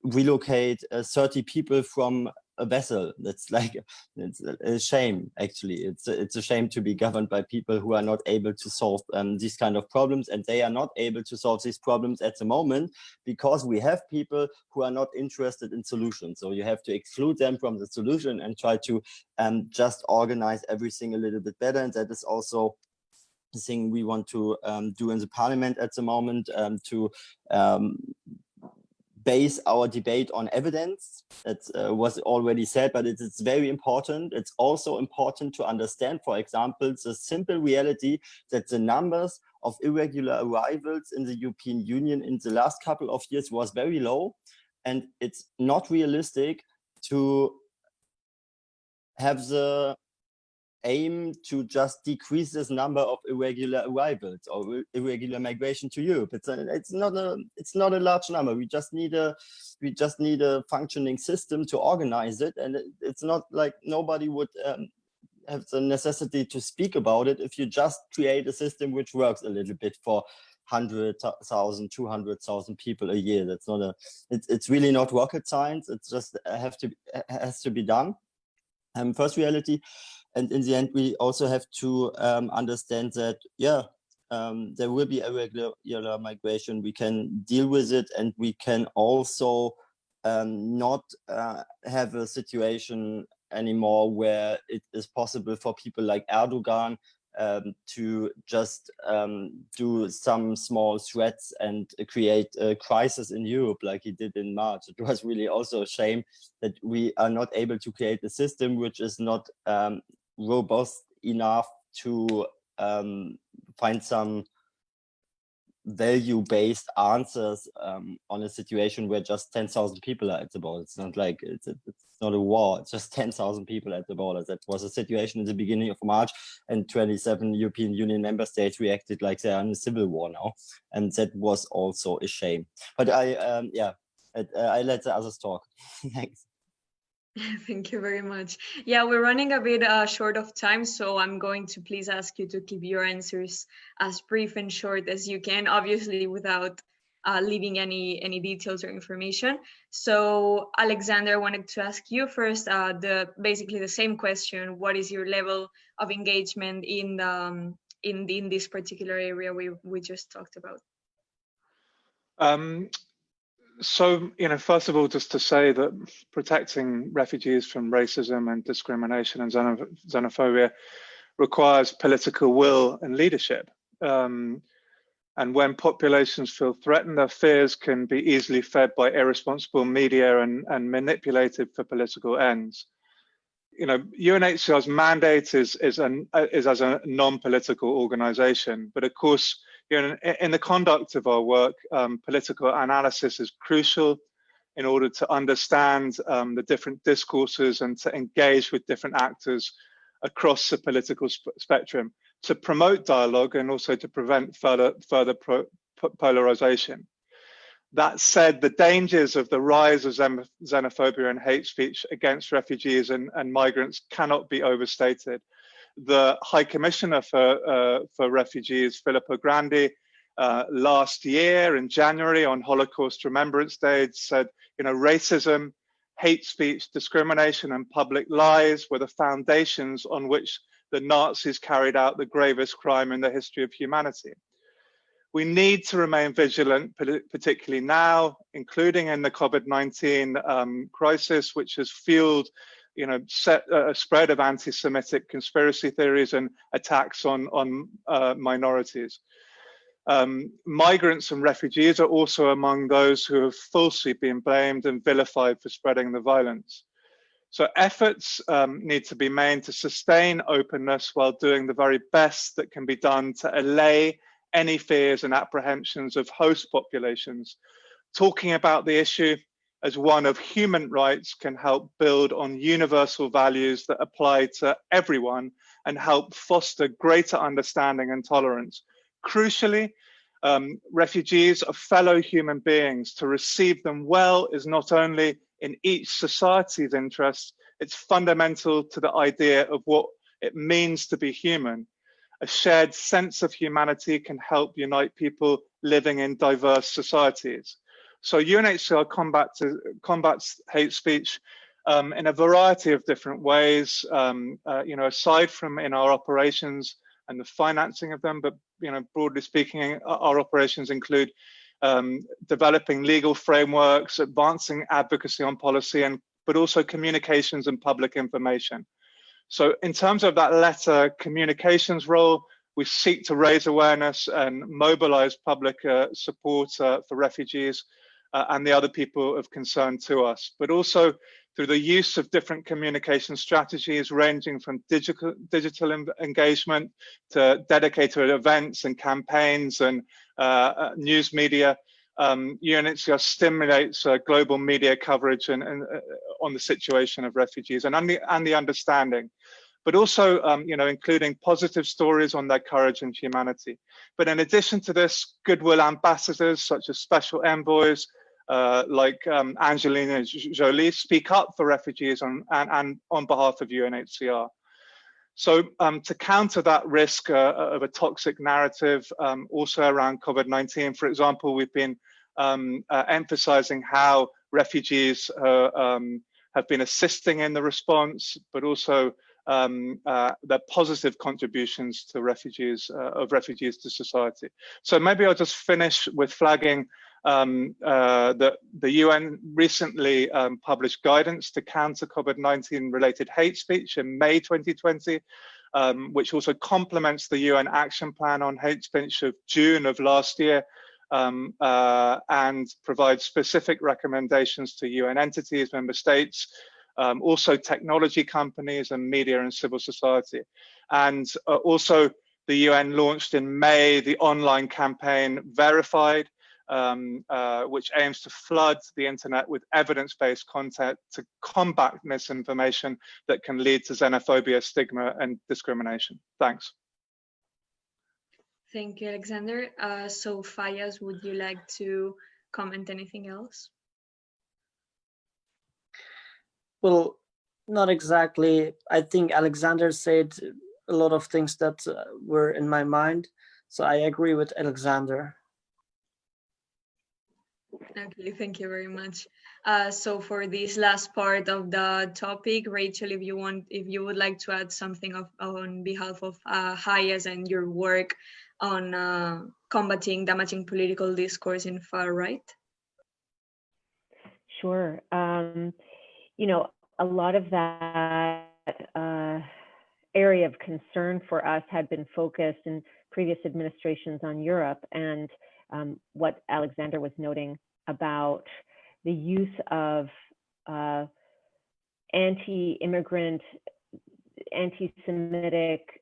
relocate 30 people from a vessel. That's like, it's a shame, actually. It's a shame to be governed by people who are not able to solve these kind of problems, and they are not able to solve these problems at the moment because we have people who are not interested in solutions. So you have to exclude them from the solution and try to just organize everything a little bit better. And that is also the thing we want to do in the parliament at the moment, to base our debate on evidence. That was already said, but it's very important. It's also important to understand, for example, the simple reality that the numbers of irregular arrivals in the European Union in the last couple of years was very low, and it's not realistic to have the aim to just decrease this number of irregular arrivals or irregular migration to Europe. It's not a large number. We just need a functioning system to organize it, and it's not like nobody would have the necessity to speak about it if you just create a system which works a little bit for 100,000, 200,000 people a year. That's not it's really not rocket science. It's just has to be done. First reality. And in the end, we also have to understand that, yeah, there will be irregular migration. We can deal with it, and we can also not have a situation anymore where it is possible for people like Erdogan to just do some small threats and create a crisis in Europe like he did in March. It was really also a shame that we are not able to create a system which is not robust enough to find some value-based answers on a situation where just 10,000 people are at the border. It's not like it's not a war. It's just 10,000 people at the border. That was a situation in the beginning of March, and 27 European Union member states reacted like they're in a civil war now, and that was also a shame. But I let the others talk. Thanks. Thank you very much. Yeah, we're running a bit short of time, so I'm going to please ask you to keep your answers as brief and short as you can, obviously without leaving any details or information. So Alexander, I wanted to ask you first basically the same question. What is your level of engagement in this particular area we just talked about? So, first of all, just to say that protecting refugees from racism and discrimination and xenophobia requires political will and leadership. And when populations feel threatened, their fears can be easily fed by irresponsible media and manipulated for political ends. UNHCR's mandate is as a non-political organization, but of course, in the conduct of our work, political analysis is crucial in order to understand the different discourses and to engage with different actors across the political spectrum, to promote dialogue and also to prevent further polarization. That said, the dangers of the rise of xenophobia and hate speech against refugees and migrants cannot be overstated. The High Commissioner for Refugees, Filippo Grandi, last year in January on Holocaust Remembrance Day. It said, racism, hate speech, discrimination, and public lies were the foundations on which the Nazis carried out the gravest crime in the history of humanity. We need to remain vigilant, particularly now, including in the COVID-19 crisis, which has fueled, a spread of anti-Semitic conspiracy theories and attacks on minorities. Migrants and refugees are also among those who have falsely been blamed and vilified for spreading the violence. So efforts need to be made to sustain openness while doing the very best that can be done to allay any fears and apprehensions of host populations. Talking about the issue as one of human rights can help build on universal values that apply to everyone and help foster greater understanding and tolerance. Crucially, refugees are fellow human beings. To receive them well is not only in each society's interest, it's fundamental to the idea of what it means to be human. A shared sense of humanity can help unite people living in diverse societies. So UNHCR combats hate speech in a variety of different ways, aside from in our operations and the financing of them, but broadly speaking, our operations include developing legal frameworks, advancing advocacy on policy, but also communications and public information. So in terms of that letter communications role, we seek to raise awareness and mobilize public support for refugees and the other people of concern to us, but also through the use of different communication strategies ranging from digital engagement to dedicated events and campaigns and news media. UNHCR stimulates global media coverage and on the situation of refugees and the understanding, but also including positive stories on their courage and humanity. But in addition to this, goodwill ambassadors such as special envoys like Angelina Jolie speak up for refugees and on behalf of UNHCR. So to counter that risk of a toxic narrative, also around COVID-19, for example, we've been emphasizing how refugees have been assisting in the response, but also their positive contributions to refugees to society. So maybe I'll just finish with flagging that the UN recently published guidance to counter COVID-19 related hate speech in May 2020, which also complements the UN Action Plan on Hate Speech of June of last year, and provides specific recommendations to UN entities, member states, also technology companies and media and civil society. And also the UN launched in May the online campaign Verified, which aims to flood the internet with evidence-based content to combat misinformation that can lead to xenophobia, stigma, and discrimination. Thanks. Thank you, Alexander. So Faiaz, would you like to comment anything else? Well, not exactly. I think Alexander said a lot of things that were in my mind. So I agree with Alexander. Okay, thank you very much. So for this last part of the topic, Rachel, if you would like to add something on behalf of HIAS and your work on combating damaging political discourse in far right. Sure. A lot of that area of concern for us had been focused in previous administrations on Europe, and what Alexander was noting about the use of anti-immigrant, anti-Semitic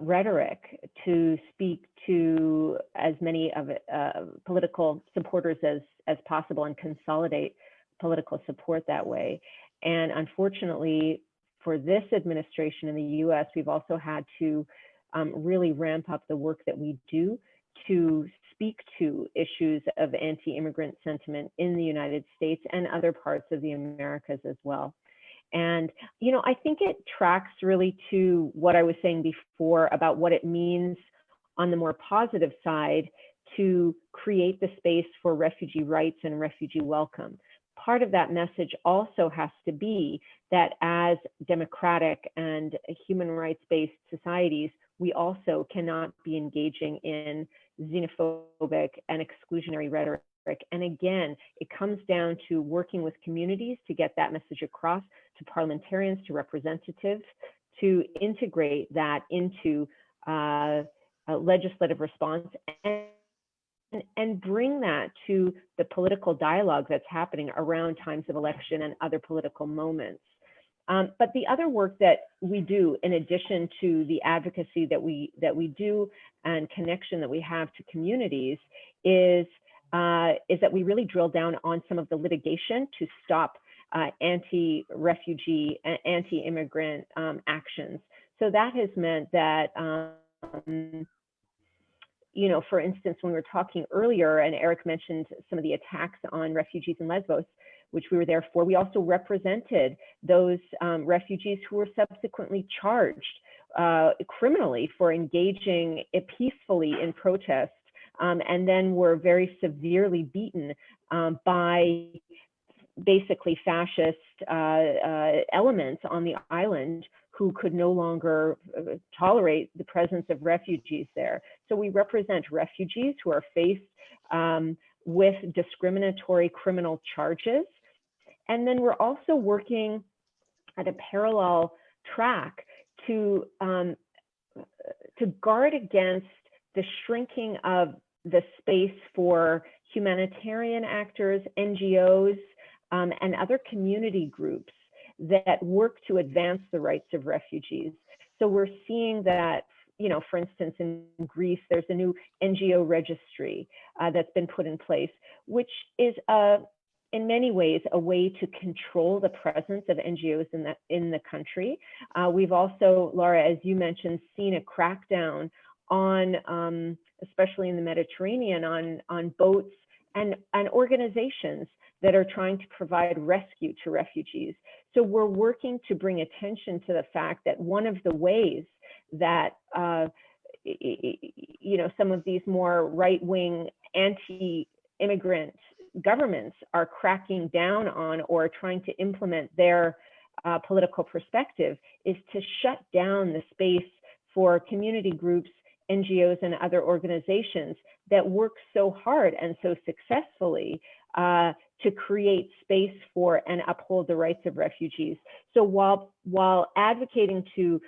rhetoric to speak to as many of political supporters as possible and consolidate political support that way. And unfortunately, for this administration in the US, we've also had to really ramp up the work that we do to speak to issues of anti-immigrant sentiment in the United States and other parts of the Americas as well. And, I think it tracks really to what I was saying before about what it means on the more positive side, to create the space for refugee rights and refugee welcome. Part of that message also has to be that as democratic and human rights-based societies, we also cannot be engaging in xenophobic and exclusionary rhetoric. And again, it comes down to working with communities to get that message across to parliamentarians, to representatives, to integrate that into a legislative response and bring that to the political dialogue that's happening around times of election and other political moments. But the other work that we do, in addition to the advocacy that we do and connection that we have to communities, is that we really drill down on some of the litigation to stop anti-refugee, anti-immigrant actions. So that has meant that, you know, for instance, when we were talking earlier, and Erik mentioned some of the attacks on refugees in Lesbos, which we were there for, we also represented those refugees who were subsequently charged criminally for engaging peacefully in protest, and then were very severely beaten by basically fascist elements on the island who could no longer tolerate the presence of refugees there. So we represent refugees who are faced with discriminatory criminal charges. And then we're also working at a parallel track to guard against the shrinking of the space for humanitarian actors, NGOs, and other community groups that work to advance the rights of refugees. So we're seeing that, you know, for instance, in Greece, there's a new NGO registry that's been put in place, which is in many ways a way to control the presence of NGOs in the country. We've also, Laura, as you mentioned, seen a crackdown on, especially in the Mediterranean, on boats and organizations that are trying to provide rescue to refugees. So we're working to bring attention to the fact that one of the ways that you know, some of these more right-wing anti-immigrant governments are cracking down on or trying to implement their political perspective is to shut down the space for community groups, NGOs, and other organizations that work so hard and so successfully to create space for and uphold the rights of refugees. So while advocating to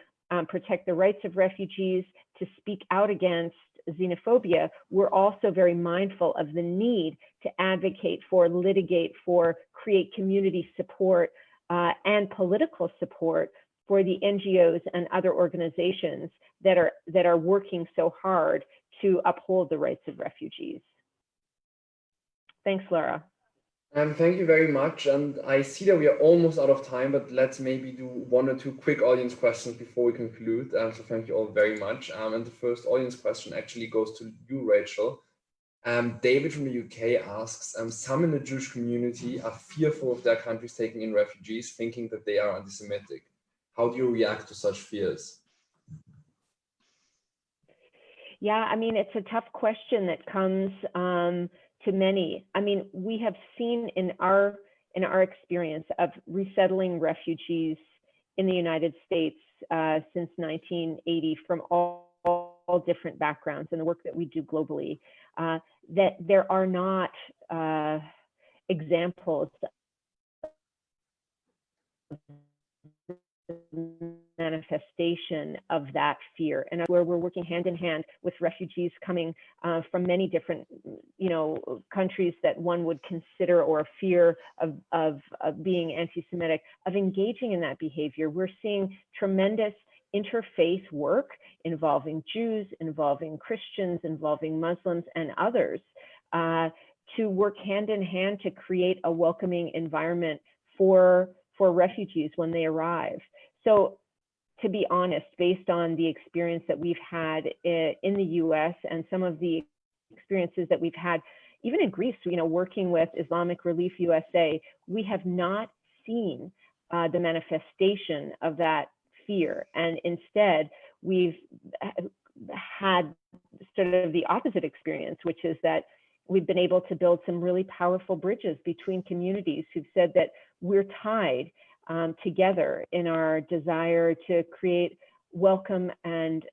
protect the rights of refugees, to speak out against xenophobia, we're also very mindful of the need to advocate for, litigate for, create community support and political support for the NGOs and other organizations that are working so hard to uphold the rights of refugees. Thanks, Laura. Thank you very much. And I see that we are almost out of time, but let's maybe do one or two quick audience questions before we conclude. So thank you all very much. And the first audience question actually goes to you, Rachel. David from the UK asks, some in the Jewish community are fearful of their countries taking in refugees, thinking that they are anti-Semitic. How do you react to such fears? Yeah, I mean, it's a tough question that comes to many. I mean, we have seen in our experience of resettling refugees in the United States since 1980 from all different backgrounds and the work that we do globally, that there are not examples of manifestation of that fear, and where we're working hand in hand with refugees coming from many different, you know, countries that one would consider or fear of being anti-Semitic, of engaging in that behavior. We're seeing tremendous interfaith work involving Jews, involving Christians, involving Muslims and others to work hand in hand to create a welcoming environment for refugees when they arrive. So to be honest, based on the experience that we've had in the US and some of the experiences that we've had, even in Greece, you know, working with Islamic Relief USA, we have not seen the manifestation of that fear. And instead, we've had sort of the opposite experience, which is that we've been able to build some really powerful bridges between communities who've said that we're tied together in our desire to create welcome and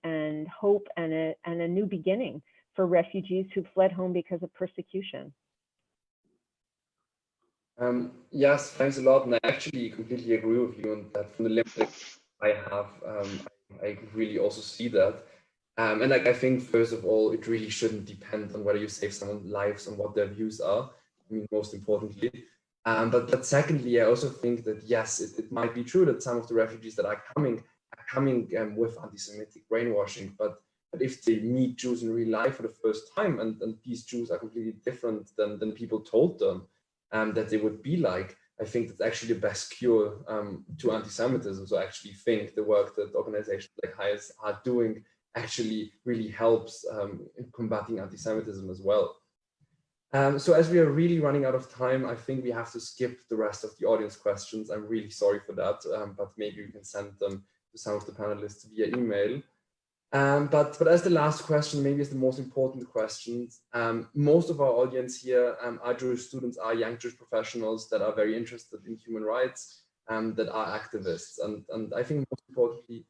hope and a new beginning for refugees who fled home because of persecution. Yes, thanks a lot. And I actually completely agree with you on that. From the limited I have, I really also see that. And like, I think, first of all, it really shouldn't depend on whether you save someone's lives and what their views are. I mean, most importantly. But secondly, I also think that, yes, it might be true that some of the refugees that are coming with anti-Semitic brainwashing. But if they meet Jews in real life for the first time, and these Jews are completely different than people told them that they would be like, I think that's actually the best cure to anti-Semitism. So I actually think the work that organizations like HIAS are doing actually really helps in combating anti-Semitism as well. So as we are really running out of time, I think we have to skip the rest of the audience questions. I'm really sorry for that, but maybe we can send them to some of the panelists via email. But as the last question, maybe as the most important questions, most of our audience here are Jewish students, are young Jewish professionals that are very interested in human rights, that are activists. And I think most importantly,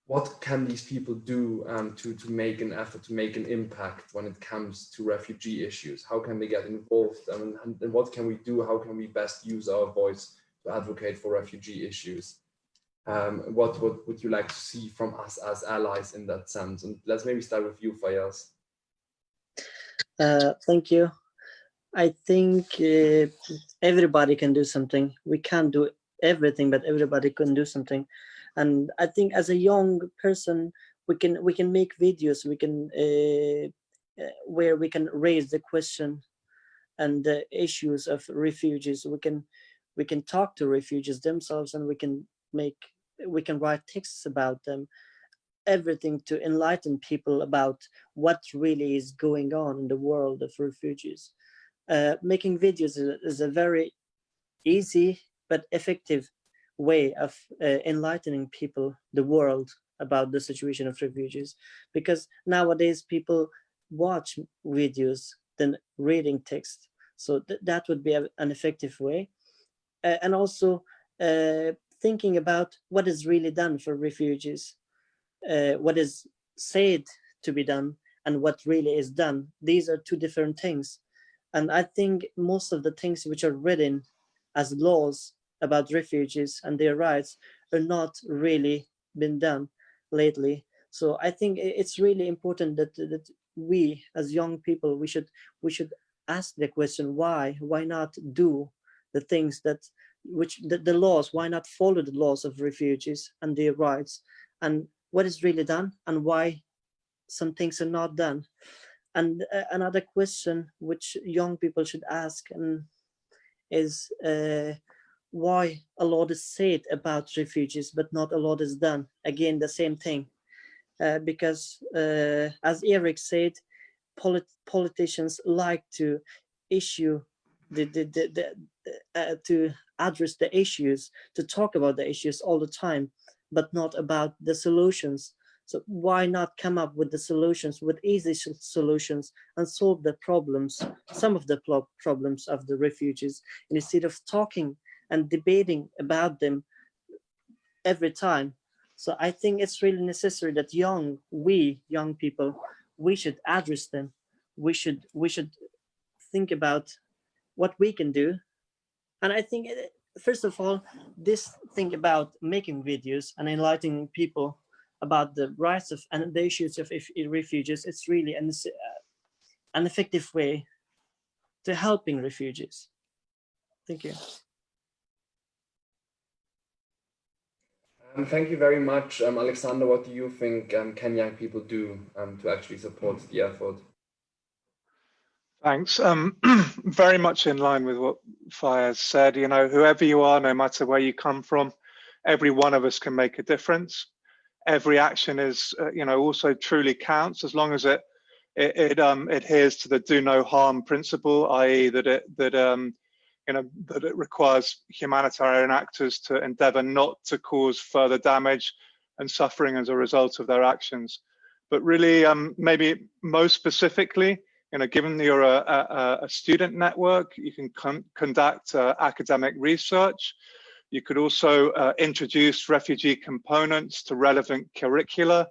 what can these people do to make an effort, to make an impact when it comes to refugee issues? How can they get involved? And what can we do? How can we best use our voice to advocate for refugee issues? What would you like to see from us as allies in that sense? And let's maybe start with you, Faiaz. Thank you. I think everybody can do something. We can't do everything, but everybody can do something. And I think as a young person, we can make videos. We can where we can raise the question and the issues of refugees. We can talk to refugees themselves, and we can write texts about them. Everything to enlighten people about what really is going on in the world of refugees. Making videos is a very easy but effective way of enlightening people, the world, about the situation of refugees, because nowadays people watch videos than reading text. So that would be an effective way. And also thinking about what is really done for refugees, what is said to be done and what really is done. These are two different things. And I think most of the things which are written as laws about refugees and their rights are not really been done lately. So I think it's really important that we as young people, we should ask the question, why not do the things that the laws, why not follow the laws of refugees and their rights, and what is really done and why some things are not done. And another question which young people should ask is why a lot is said about refugees but not a lot is done. Again, the same thing, because as Erik said, politicians like to issue to address the issues, to talk about the issues all the time, but not about the solutions. So why not come up with the solutions, with easy solutions, and solve the problems, some of the problems of the refugees, instead of talking and debating about them every time. So I think it's really necessary that we young people, we should address them. We should think about what we can do. And I think, first of all, this thing about making videos and enlightening people about the rights of and the issues of refugees, it's really an effective way to helping refugees. Thank you. Thank you very much. Alexander, what do you think can young people do to actually support the effort? Thanks. Very much in line with what Faiaz said. You know, whoever you are, no matter where you come from, every one of us can make a difference. Every action is, you know, also truly counts as long as it adheres to the do no harm principle, i.e., that it requires humanitarian actors to endeavour not to cause further damage and suffering as a result of their actions. but really maybe most specifically, given that you're a student network, you can conduct academic research. You could also introduce refugee components to relevant curricula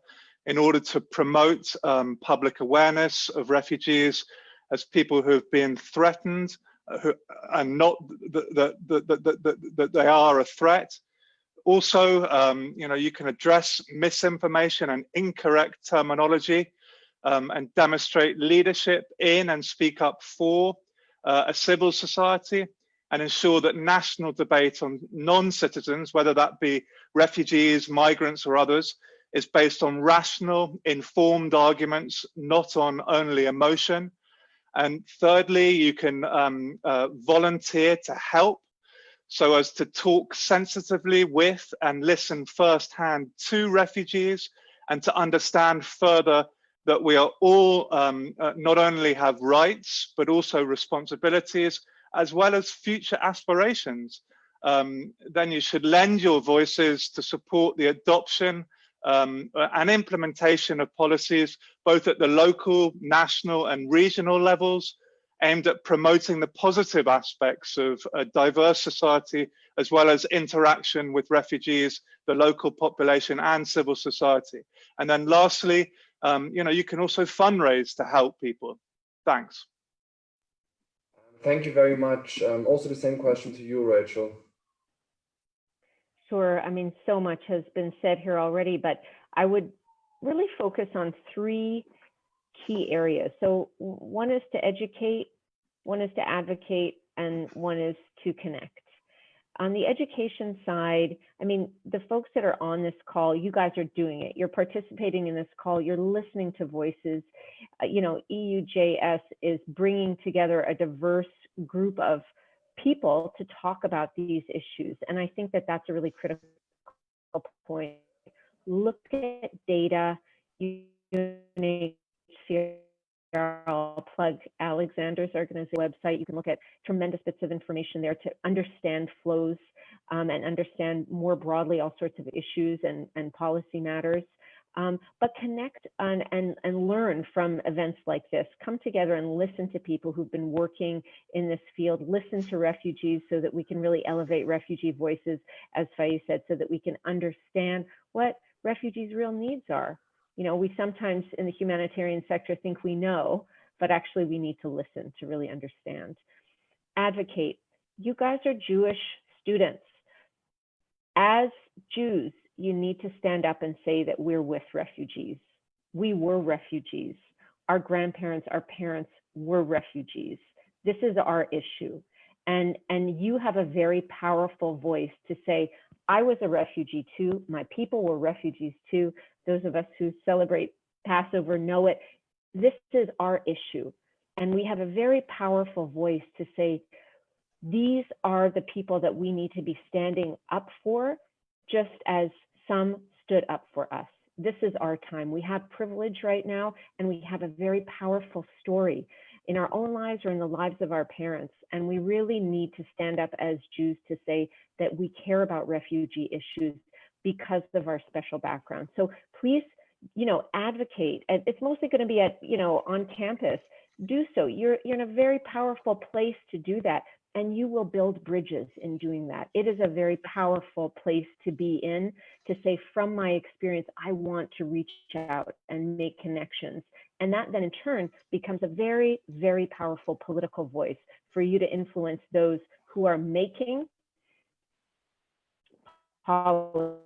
in order to promote public awareness of refugees as people who have been threatened and not that they are a threat. Also, you can address misinformation and incorrect terminology and demonstrate leadership in and speak up for a civil society, and ensure that national debate on non-citizens, whether that be refugees, migrants, or others, is based on rational, informed arguments, not on only emotion. And thirdly, you can volunteer to help, so as to talk sensitively with and listen firsthand to refugees, and to understand further that we are all not only have rights, but also responsibilities, as well as future aspirations. Then you should lend your voices to support the adoption and implementation of policies, both at the local, national, and regional levels, aimed at promoting the positive aspects of a diverse society, as well as interaction with refugees, the local population, and civil society. And then lastly, you can also fundraise to help people. Thanks. Thank you very much. Also the same question to you, Rachel. Sure. I mean, so much has been said here already, but I would really focus on three key areas. So one is to educate, one is to advocate, and one is to connect. On the education side, I mean, the folks that are on this call, you guys are doing it. You're participating in this call. You're listening to voices. EUJS is bringing together a diverse group of people to talk about these issues. And I think that that's a really critical point. Look at data. UNHCR, I'll plug Alexander's organization website. You can look at tremendous bits of information there to understand flows and understand more broadly all sorts of issues and policy matters. But connect and learn from events like this. Come together and listen to people who've been working in this field. Listen to refugees so that we can really elevate refugee voices, as Faiaz said, so that we can understand what refugees' real needs are. We sometimes in the humanitarian sector think we know, but actually we need to listen to really understand. Advocate. You guys are Jewish students. As Jews, you need to stand up and say that we're with refugees. We were refugees. Our grandparents, our parents were refugees. This is our issue. And you have a very powerful voice to say, I was a refugee too. My people were refugees too. Those of us who celebrate Passover know it. This is our issue. And we have a very powerful voice to say, these are the people that we need to be standing up for, just as some stood up for us. This is our time. We have privilege right now, and we have a very powerful story in our own lives or in the lives of our parents. And we really need to stand up as Jews to say that we care about refugee issues because of our special background. So please, advocate. And it's mostly going to be at, on campus. Do so. You're in a very powerful place to do that. And you will build bridges in doing that. It is a very powerful place to be in, to say, from my experience, I want to reach out and make connections. And that then in turn becomes a very, very powerful political voice for you to influence those who are making policy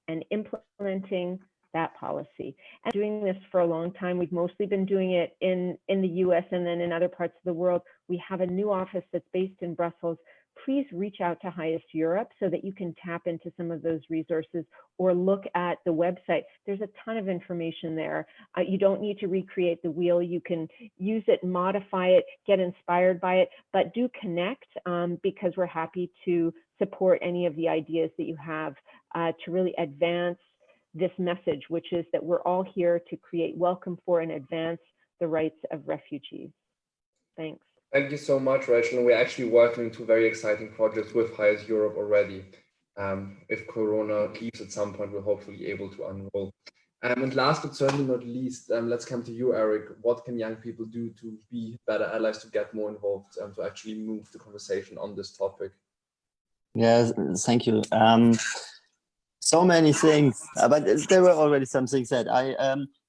and implementing that policy. And doing this for a long time. We've mostly been doing it in the US and then in other parts of the world. We have a new office that's based in Brussels. Please reach out to HIAS Europe so that you can tap into some of those resources or look at the website. There's a ton of information there. You don't need to recreate the wheel. You can use it, modify it, get inspired by it, but do connect because we're happy to support any of the ideas that you have to really advance this message, which is that we're all here to create welcome for and advance the rights of refugees. Thanks. Thank you so much, Rachel. We're actually working on two very exciting projects with HIAS Europe already. If Corona leaves at some point, we'll hopefully be able to unroll And last but certainly not least, let's come to you, Erik. What can young people do to be better allies, to get more involved, to actually move the conversation on this topic? Yeah, thank you. So many things, but there were already some things said.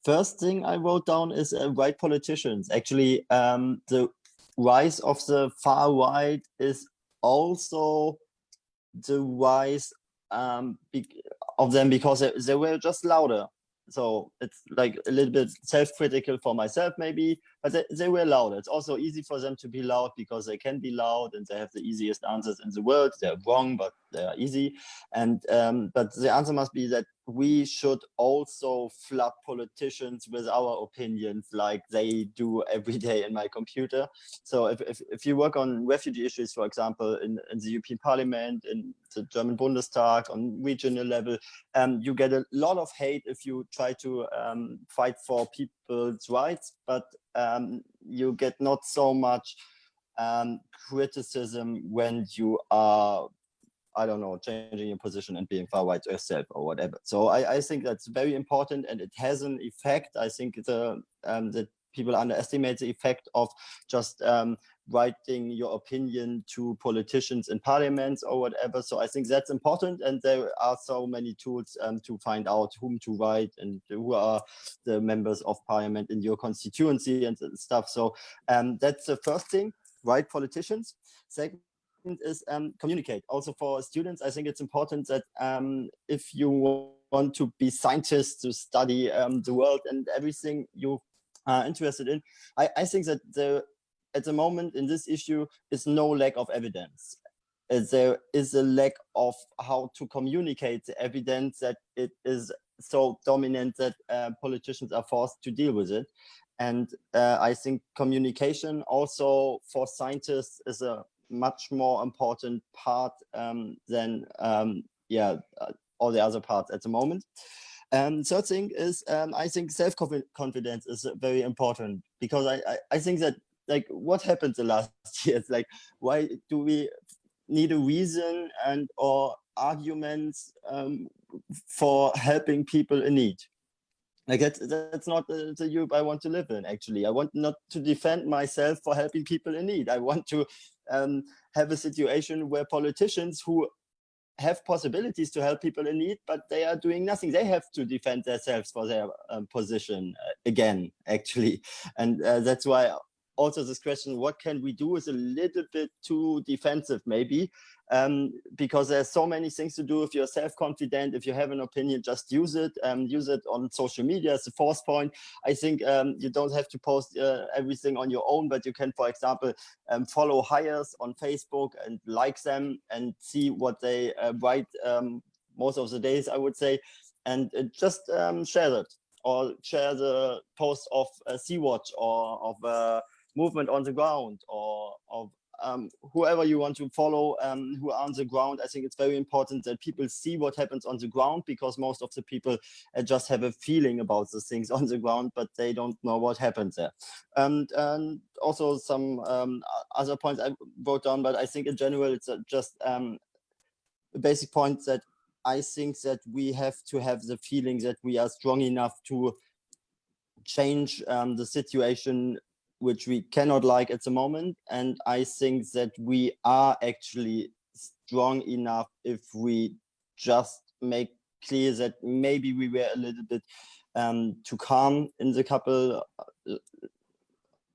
First thing I wrote down is white politicians. Actually, the rise of the far right is also the rise of them because they were just louder. So it's like a little bit self-critical for myself maybe, but they were loud. It's also easy for them to be loud because they can be loud and they have the easiest answers in the world. They're wrong, but they are easy. And but the answer must be that we should also flood politicians with our opinions like they do every day in my computer. So if you work on refugee issues, for example, in the European Parliament, in the German Bundestag, on regional level, you get a lot of hate if you try to fight for people's rights, but you get not so much criticism when you are, I don't know, changing your position and being far right yourself or whatever. So I think that's very important and it has an effect. I think that people underestimate the effect of just writing your opinion to politicians in parliaments or whatever. So I think that's important, and there are so many tools to find out whom to write and who are the members of parliament in your constituency and stuff. So that's the first thing, write politicians. Second is communicate. Also for students, I think it's important that if you want to be scientists, to study the world and everything you are interested in, I think that at the moment in this issue is no lack of evidence. There is a lack of how to communicate the evidence that it is so dominant that politicians are forced to deal with it. And I think communication also for scientists is a much more important part than all the other parts at the moment. Third thing is I think self-confidence is very important, because I think that, like, what happened the last years, like, why do we need a reason and or arguments for helping people in need? Like that's not the Europe I want to live in. Actually, I want not to defend myself for helping people in need. I want to have a situation where politicians who have possibilities to help people in need, but they are doing nothing. They have to defend themselves for their position again, actually. And that's why also this question, what can we do, is a little bit too defensive maybe, because there's so many things to do. If you're self-confident, if you have an opinion, just use it on social media as the fourth point. I think you don't have to post everything on your own, but you can, for example, follow HIAS on Facebook and like them and see what they write most of the days, I would say, and just share it, or share the post of Sea-Watch or of movement on the ground, or of whoever you want to follow who are on the ground. I think it's very important that people see what happens on the ground, because most of the people just have a feeling about the things on the ground, but they don't know what happens there. And also some other points I wrote down, but I think in general it's just a basic point that I think that we have to have the feeling that we are strong enough to change the situation which we cannot like at the moment. And I think that we are actually strong enough if we just make clear that maybe we were a little bit too calm in the couple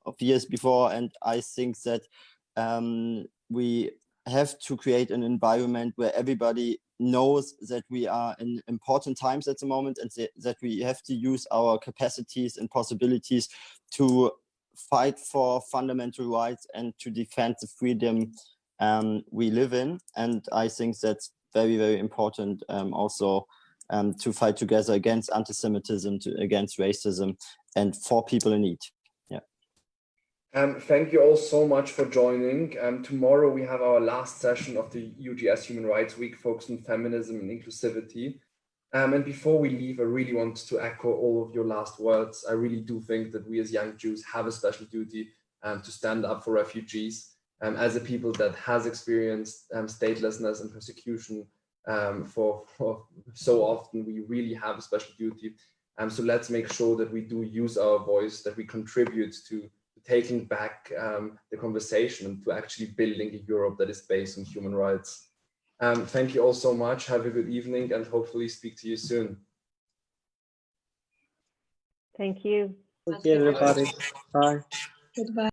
of years before. And I think that we have to create an environment where everybody knows that we are in important times at the moment, and that we have to use our capacities and possibilities to fight for fundamental rights and to defend the freedom we live in. And I think that's very, very important also to fight together against anti-Semitism, against racism, and for people in need. Yeah. Thank you all so much for joining. Tomorrow we have our last session of the UGS Human Rights Week, focused on feminism and inclusivity. And before we leave, I really want to echo all of your last words. I really do think that we as young Jews have a special duty to stand up for refugees. As a people that has experienced statelessness and persecution for so often, we really have a special duty So let's make sure that we do use our voice, that we contribute to taking back the conversation and to actually building a Europe that is based on human rights. Thank you all so much. Have a good evening and hopefully speak to you soon. Thank you. Thank you, everybody. Bye. Goodbye.